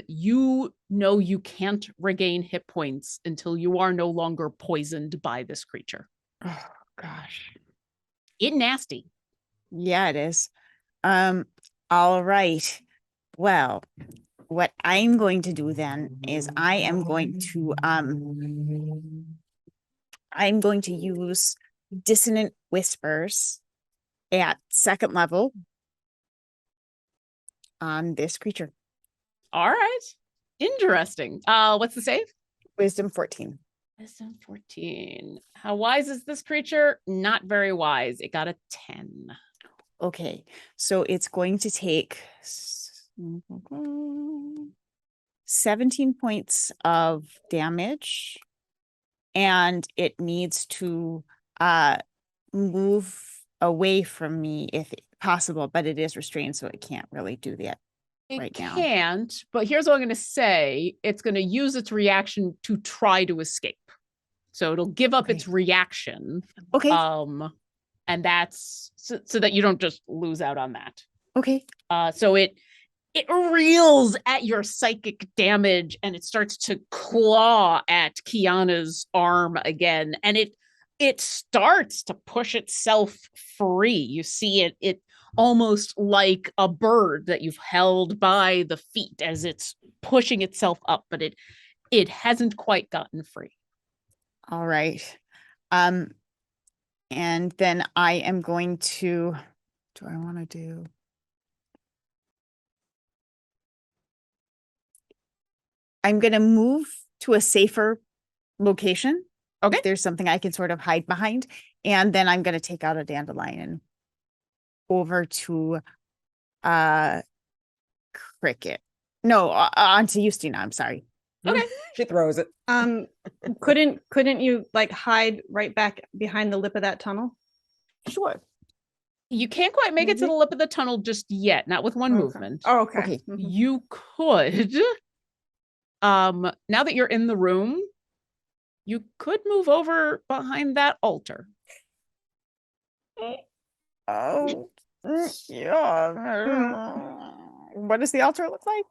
You know you can't regain hit points until you are no longer poisoned by this creature. Oh gosh. It nasty. Yeah, it is. All right. Well, what I'm going to do then is I'm going to use dissonant whispers at 2nd level on this creature. All right. Interesting. What's the save? Wisdom 14. Wisdom 14. How wise is this creature? Not very wise. It got a 10. Okay, so it's going to take 17 points of damage, and it needs to move away from me if possible, but it is restrained, so it can't really do that right now. It can't, but here's what I'm going to say. It's going to use its reaction to try to escape. So it'll give up its reaction. Okay. And that's so that you don't just lose out on that. Okay. So it reels at your psychic damage and it starts to claw at Kiana's arm again. And it starts to push itself free. You see it almost like a bird that you've held by the feet as it's pushing itself up, but it hasn't quite gotten free. All right. And then I am going to, do I want to do? I'm going to move to a safer location. Okay. If there's something I can sort of hide behind. And then I'm going to take out a dandelion over to Cricket. No, onto Justina, I'm sorry. Okay. She throws it. Couldn't you like hide right back behind the lip of that tunnel? Sure. You can't quite make it to the lip of the tunnel just yet, not with one movement. Oh, okay. Okay. Mhm. You could, now that you're in the room, you could move over behind that altar. Oh, yeah. What does the altar look like?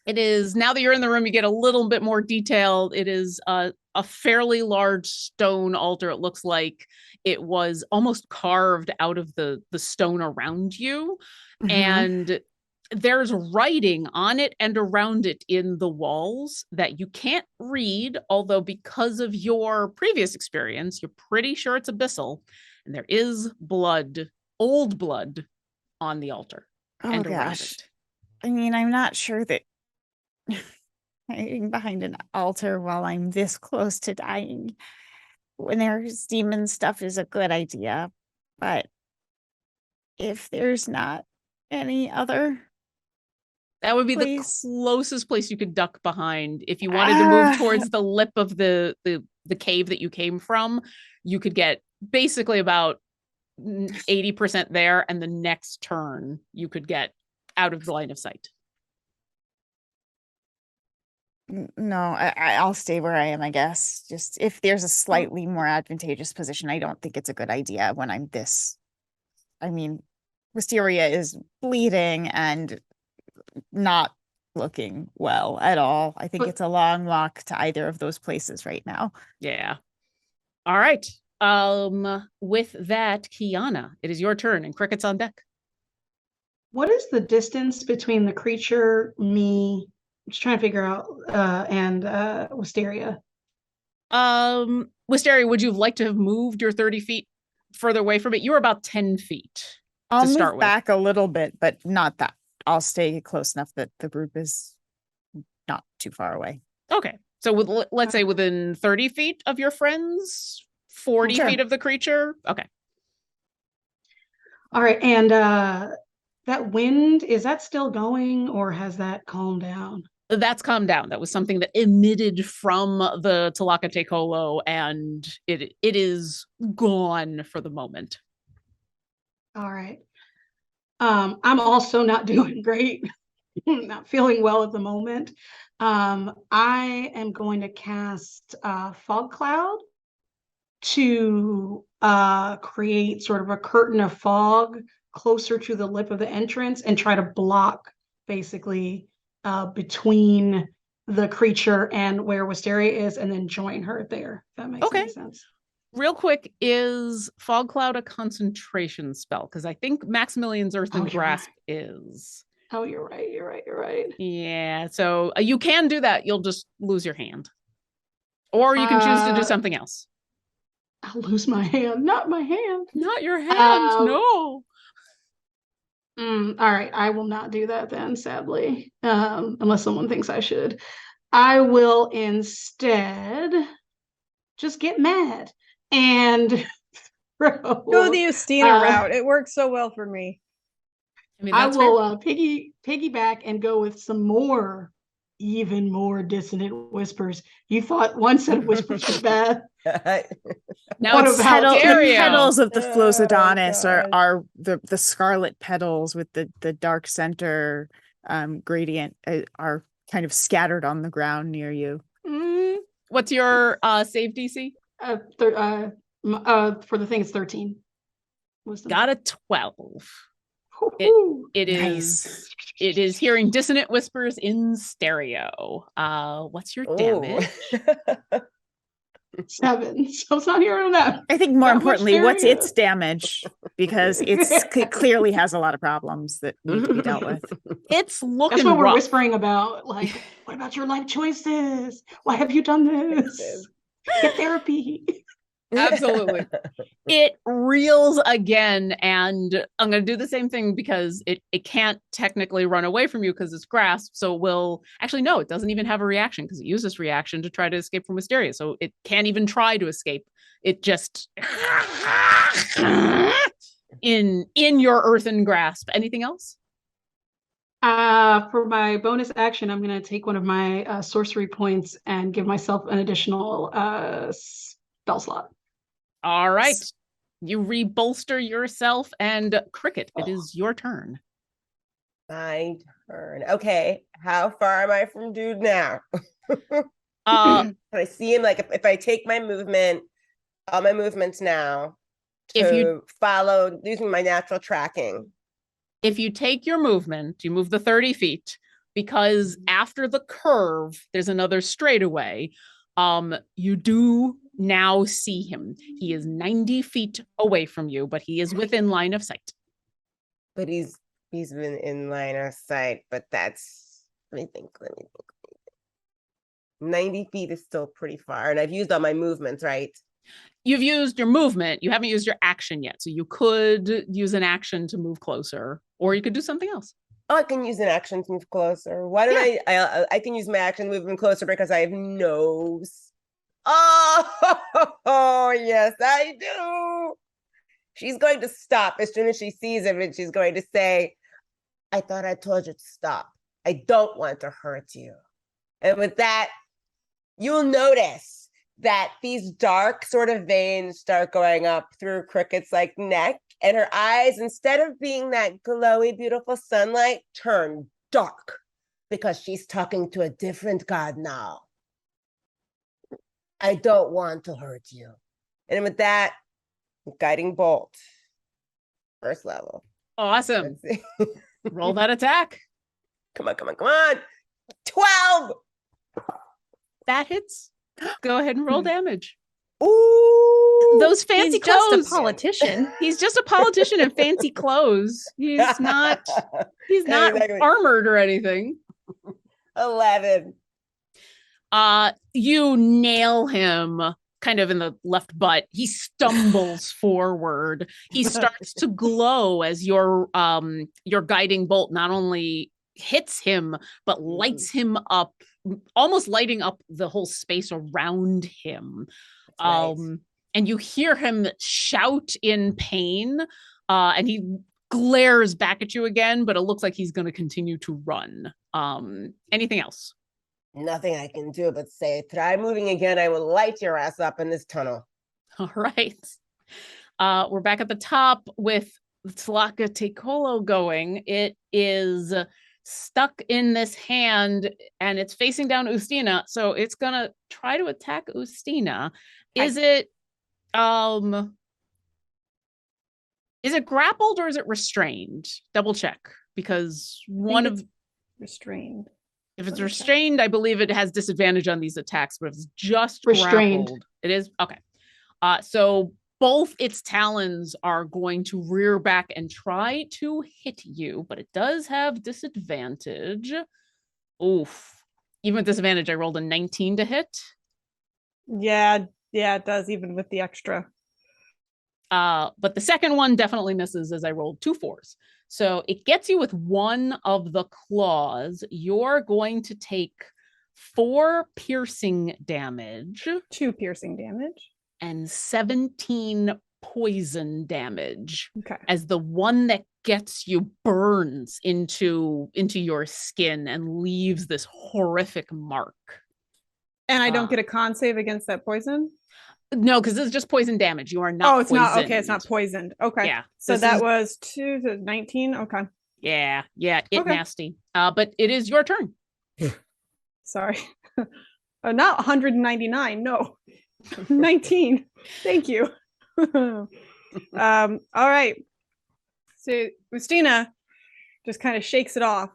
It is, now that you're in the room, you get a little bit more detailed. It is a fairly large stone altar. It looks like it was almost carved out of the stone around you. Mhm. And there's writing on it and around it in the walls that you can't read, although because of your previous experience, you're pretty sure it's abyssal. And there is blood, old blood, on the altar. Oh and around gosh. it. I mean, I'm not sure that hiding behind an altar while I'm this close to dying when there's demon stuff is a good idea. But if there's not any other, That would be place. the closest place you could duck behind. If you wanted to move towards the lip of the cave that you came from, you could get basically about 80% there, and the next turn you could get out of the line of sight. no, I'll stay where I am, I guess. Just if there's a slightly more advantageous position, I don't think it's a good idea when I'm this. I mean, Wisteria is bleeding and not looking well at all. I think But- it's a long walk to either of those places right now. Yeah. All right. With that, Kiana, it is your turn, and Cricket's on deck. What is the distance between the creature, me, I'm just trying to figure out, and Wisteria? Wisteria, would you have liked to have moved your 30 feet further away from it? You were about 10 feet. I'll start move with. back a little bit, but not that. I'll stay close enough that the group is not too far away. Okay. So let's say within 30 feet of your friends, 40 Sure. feet of the creature. Okay. All right, and that wind, is that still going or has that calmed down? That's calmed down. That was something that emitted from the Talaka Tekolo, and it is gone for the moment. All right. I'm also not doing great, not feeling well at the moment. I am going to cast Fog Cloud to create sort of a curtain of fog closer to the lip of the entrance and try to block basically between the creature and where Wisteria is, and then join her there. If that makes Okay. any sense. Real quick, is Fog Cloud a concentration spell? Because I think Maximilian's Earthen Oh, you're Grasp is. Oh, you're right. Yeah, so you can do that. You'll just lose your hand. Or you can choose to do something else. I'll lose my hand. Not my hand. Not your hand, no. All right, I will not do that then, sadly. Unless someone thinks I should. I will instead just get mad and Go the Ustina route. It works so well for me. I mean, I that's will piggyback and go with some even more dissonant whispers. You thought one set of whispers was bad. Now What it's about The stereo. petals of the Oh, Phlosodonis God. are the scarlet petals with the dark center gradient are kind of scattered on the ground near you. What's your save DC? For the thing, it's 13. Wisdom. Got a 12. Woo-hoo. It is hearing dissonant whispers in stereo. What's your damage? 7. So it's not hearing that. I think more That much importantly, what's stereo. its damage? Because it clearly has a lot of problems that need to be dealt with. It's looking That's what we're rough. whispering about. Like, what about your life choices? Why have you done this? Get therapy. Absolutely. It reels again, and I'm going to do the same thing because it can't technically run away from you because it's grasped. So no, it doesn't even have a reaction because it uses reaction to try to escape from Wisteria. So it can't even try to escape. It just in your earthen grasp. Anything else? For my bonus action, I'm going to take one of my sorcery points and give myself an additional spell slot. All right. You rebolster yourself, and Cricket, it is your turn. My turn. Okay, how far am I from dude now? Can I see him? Like, if I take my movement, all my movements now, If you- to follow using my natural tracking. If you take your movement, you move the 30 feet, because after the curve, there's another straightaway. You do now see him. He is 90 feet away from you, but he is within line of sight. But he's been in line of sight, but that's, let me think. 90 feet is still pretty far, and I've used all my movements, right? You've used your movement. You haven't used your action yet. So you could use an action to move closer, or you could do something else. Oh, I can use an action to move closer. Why don't I can use my action to move him closer because I have nose. Oh, yes, I do. She's going to stop as soon as she sees him, and she's going to say, I thought I told you to stop. I don't want to hurt you. And with that, you'll notice that these dark sort of veins start going up through Cricket's like neck, and her eyes, instead of being that glowy, beautiful sunlight, turn dark because she's talking to a different god now. I don't want to hurt you. And with that, guiding bolt. First level. Awesome. Let's see. Roll that attack. Come on. 12. That hits. Go ahead and roll damage. Ooh. Those fancy He's just clothes. a politician. He's just a politician in fancy clothes. He's not Exactly. armored or anything. 11. You nail him kind of in the left butt. He stumbles forward. He starts to glow as your guiding bolt not only hits him, but lights him up, almost lighting up the whole space around him. Right. And you hear him shout in pain, and he glares back at you again, but it looks like he's going to continue to run. Anything else? Nothing I can do but say, try moving again. I will light your ass up in this tunnel. All right. We're back at the top with Tlaka Tekolo going. It is stuck in this hand and it's facing down Ustina. So it's going to try to attack Ustina. Is it grappled or is it restrained? Double check, because one of restrained. If it's restrained, I believe it has disadvantage on these attacks, but if it's just Restrained. grappled, it is okay. So both its talons are going to rear back and try to hit you, but it does have disadvantage. Oof. Even with disadvantage, I rolled a 19 to hit. Yeah, it does, even with the extra. But the second one definitely misses as I rolled 2 4s. So it gets you with one of the claws. You're going to take 4 piercing damage. 2 piercing damage. And 17 poison damage. Okay. As the one that gets you burns into your skin and leaves this horrific mark. And I don't get a con save against that poison? No, because this is just poison damage. You are not it's poisoned. not. Okay, it's not poisoned. Okay. Yeah. So that was 2 to 19. Okay. Yeah, it Okay. nasty. But it is your turn. Sorry. Not 199, no. 19. Thank you. All right. So Ustina just kind of shakes it off.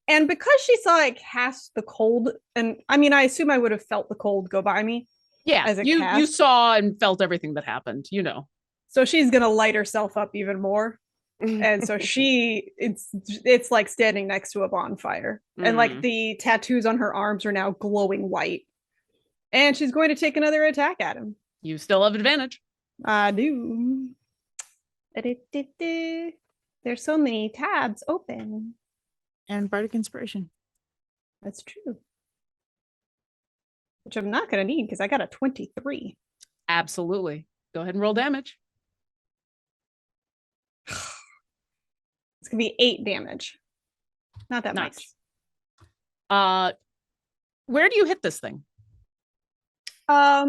And because she saw it cast the cold, and I mean, I assume I would have felt the cold go by me. Yeah, as it you cast. saw and felt everything that happened, you know. So she's gonna light herself up even more. And so it's like standing next to a bonfire. And like the tattoos on her arms are now glowing white. And she's going to take another attack at him. You still have advantage. I do. There's so many tabs open. And Bardic Inspiration. That's true. Which I'm not going to need because I got a 23. Absolutely. Go ahead and roll damage. It's going to be 8 damage. Not that much. Where do you hit this thing? I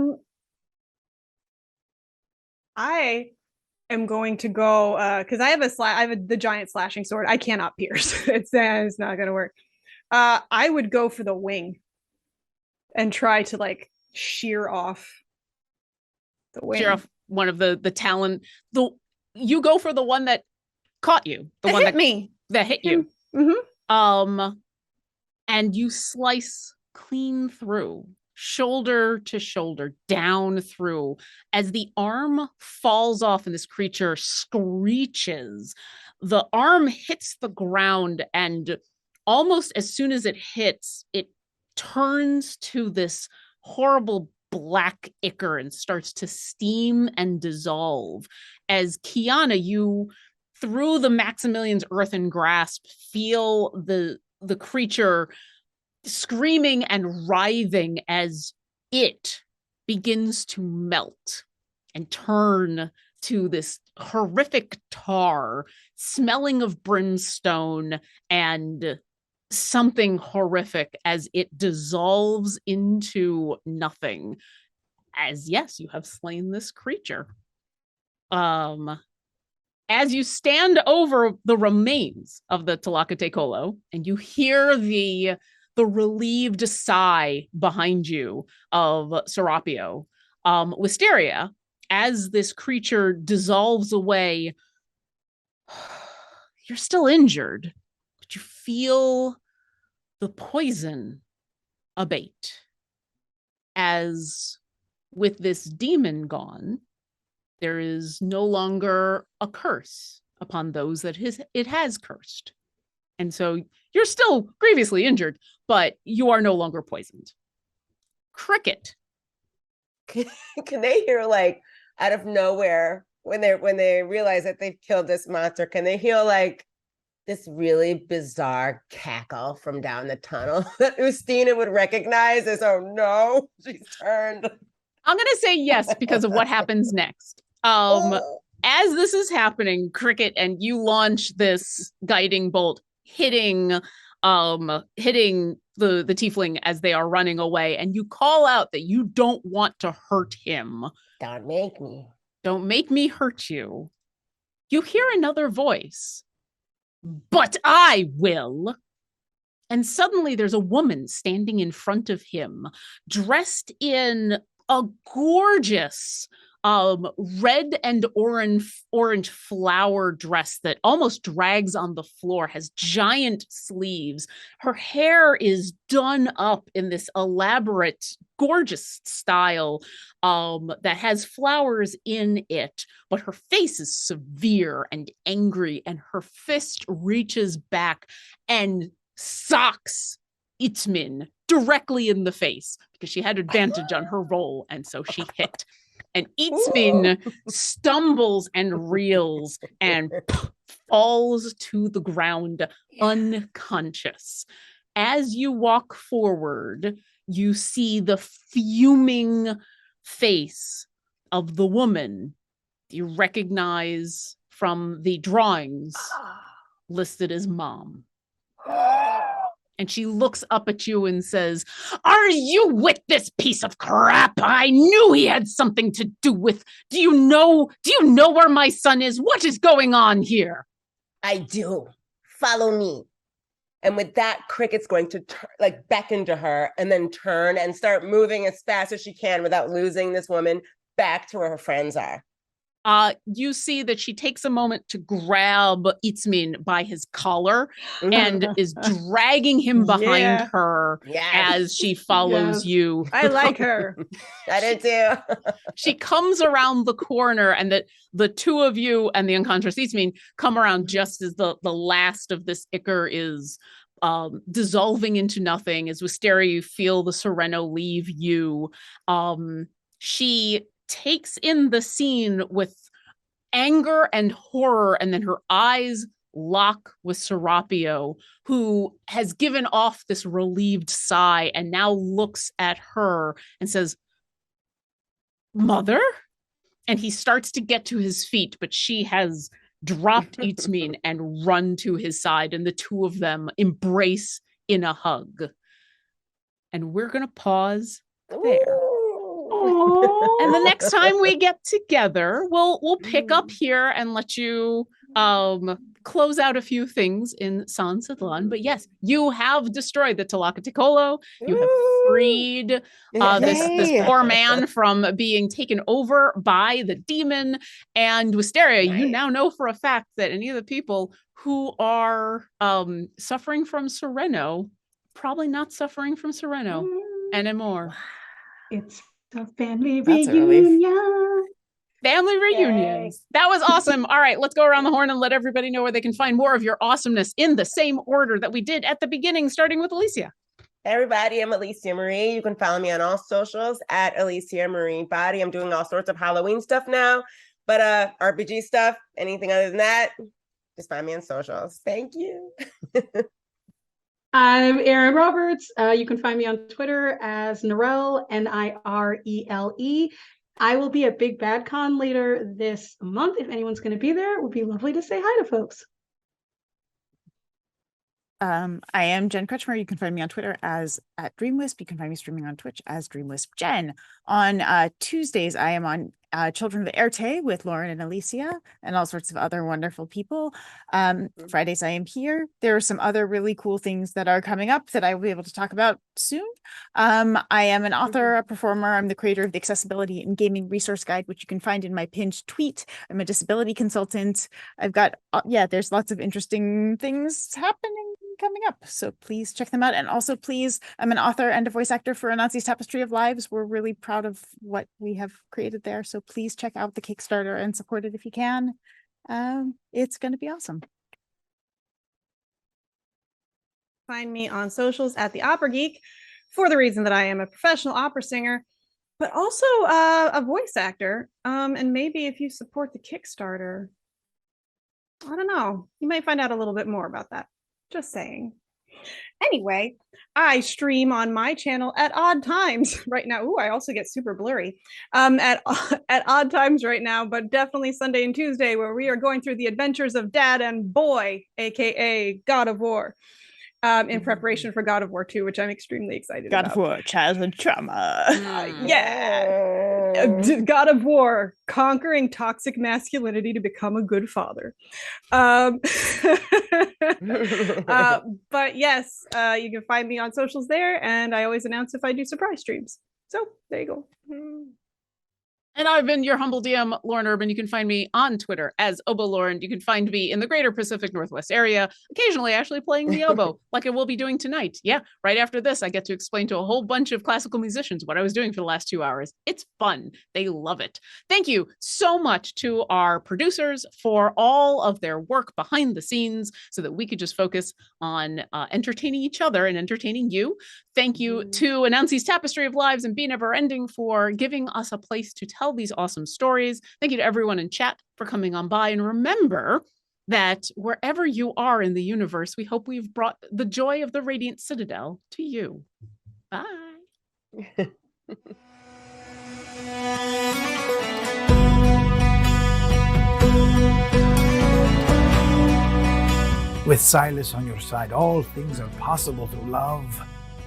am going to go because I have the giant slashing sword. I cannot pierce. It's not going to work. I would go for the wing and try to like shear off the wing. Shear off one of the talon. You go for the one that caught you. The one that hit me. That hit you. Mm-hmm. And you slice clean through, shoulder to shoulder, down through, as the arm falls off and this creature screeches. The arm hits the ground, and almost as soon as it hits, it turns to this horrible black ichor and starts to steam and dissolve. As Kiana, you, through the Maximilian's earthen grasp, feel the creature screaming and writhing as it begins to melt and turn to this horrific tar, smelling of brimstone and something horrific as it dissolves into nothing. As yes, you have slain this creature. As you stand over the remains of the Talakate Kolo and you hear the relieved sigh behind you of Serapio, Wisteria, as this creature dissolves away, you're still injured, but you feel the poison abate. As with this demon gone, there is no longer a curse upon those that it has cursed. And so you're still grievously injured, but you are no longer poisoned. Cricket. Can they hear, like, out of nowhere when they realize that they've killed this monster, can they hear like this really bizarre cackle from down the tunnel that Ustina would recognize as, oh no, she's turned? I'm gonna say yes because of what happens next. As this is happening, Cricket, and you launch this guiding bolt, hitting the tiefling as they are running away, and you call out that you don't want to hurt him. Don't make me. Don't make me hurt you. You hear another voice. But I will. And suddenly there's a woman standing in front of him, dressed in a gorgeous red and orange flower dress that almost drags on the floor, has giant sleeves. Her hair is done up in this elaborate, gorgeous style that has flowers in it, but her face is severe and angry, and her fist reaches back and socks Itzmin directly in the face because she had advantage on her roll, and so she hit. And Itzmin stumbles and reels and falls to the ground unconscious. As you walk forward, you see the fuming face of the woman you recognize from the drawings listed as Mom. And she looks up at you and says, "Are you with this piece of crap? I knew he had something to do with. Do you know where my son is? What is going on here?" I do. Follow me. And with that, Cricket's going to beckon to her and then turn and start moving as fast as she can without losing this woman back to where her friends are. You see that she takes a moment to grab Itzmin by his collar and is dragging him behind her as she follows you. I like her. I did too. She comes around the corner, and the two of you and the unconscious Itzmin come around just as the last of this ichor is dissolving into nothing. As Wisteria, you feel the Sereno leave you. She takes in the scene with anger and horror, and then her eyes lock with Serapio, who has given off this relieved sigh and now looks at her and says, "Mother?" And he starts to get to his feet, but she has dropped Itzmin and run to his side, and the two of them embrace in a hug. And we're going to pause there. And the next time we get together, we'll pick up here and let you close out a few things in San Sidlan. But yes, you have destroyed the Talaka Ticolo. You have freed this poor man from being taken over by the demon. And Wisteria, you now know for a fact that any of the people who are suffering from Sereno, probably not suffering from Sereno anymore. It's a family That's a relief. reunion. Family reunions. That was awesome. All right, let's go around the horn and let everybody know where they can find more of your awesomeness in the same order that we did at the beginning, starting with Alicia. Hey everybody, I'm Alicia Marie. You can follow me on all socials at Alicia Marie Body. I'm doing all sorts of Halloween stuff now, but RPG stuff, anything other than that, just find me on socials. Thank you. I'm Erin Roberts. You can find me on Twitter as Narelle, Nirele. I will be at Big Bad Con later this month. If anyone's going to be there, it would be lovely to say hi to folks. I am Jen Kretschmer. You can find me on Twitter as @DreamWisp. You can find me streaming on Twitch as DreamWispJen. On Tuesdays, I am on Children of Erte with Lauren and Alicia and all sorts of other wonderful people. Fridays, I am here. There are some other really cool things that are coming up that I will be able to talk about soon. I am an author, a performer. I'm the creator of the Accessibility and Gaming Resource Guide, which you can find in my pinned tweet. I'm a disability consultant. I've got, there's lots of interesting things happening coming up, so please check them out. And also, please, I'm an author and a voice actor for Anansi's Tapestry of Lives. We're really proud of what we have created there, so please check out the Kickstarter and support it if you can. It's going to be awesome. Find me on socials at the Opera Geek for the reason that I am a professional opera singer, but also a voice actor. And maybe if you support the Kickstarter, I don't know, you might find out a little bit more about that. Just saying. Anyway, I stream on my channel at odd times right now. Ooh, I also get super blurry at odd times right now, but definitely Sunday and Tuesday, where we are going through the adventures of Dad and Boy, aka God of War, in preparation for God of War 2, which I'm extremely excited about. God of War, childhood trauma. God of War, conquering toxic masculinity to become a good father. But yes, you can find me on socials there, and I always announce if I do surprise streams. So there you go. And I've been your humble DM, Lauren Urban. You can find me on Twitter as OboLauren. You can find me in the greater Pacific Northwest area, occasionally actually playing the oboe, like I will be doing tonight. Yeah, right after this, I get to explain to a whole bunch of classical musicians what I was doing for the last 2 hours. It's fun. They love it. Thank you so much to our producers for all of their work behind the scenes so that we could just focus on entertaining each other and entertaining you. Thank you to Anansi's Tapestry of Lives and Be Never Ending for giving us a place to tell these awesome stories. Thank you to everyone in chat for coming on by. And remember that wherever you are in the universe, we hope we've brought the joy of the Radiant Citadel to you. Bye. With Silas on your side, all things are possible through love.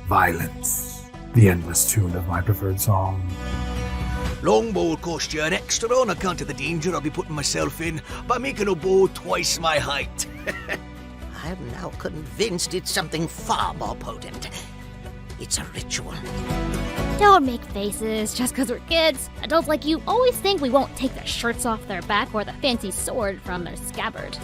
Violence, the endless tune of my preferred song. Longbow will cost you an extra on account of the danger I'll be putting myself in by making a bow twice my height. I am now convinced it's something far more potent. It's a ritual. Don't make faces just because we're kids. Adults like you always think we won't take their shirts off their back or the fancy sword from their scabbard.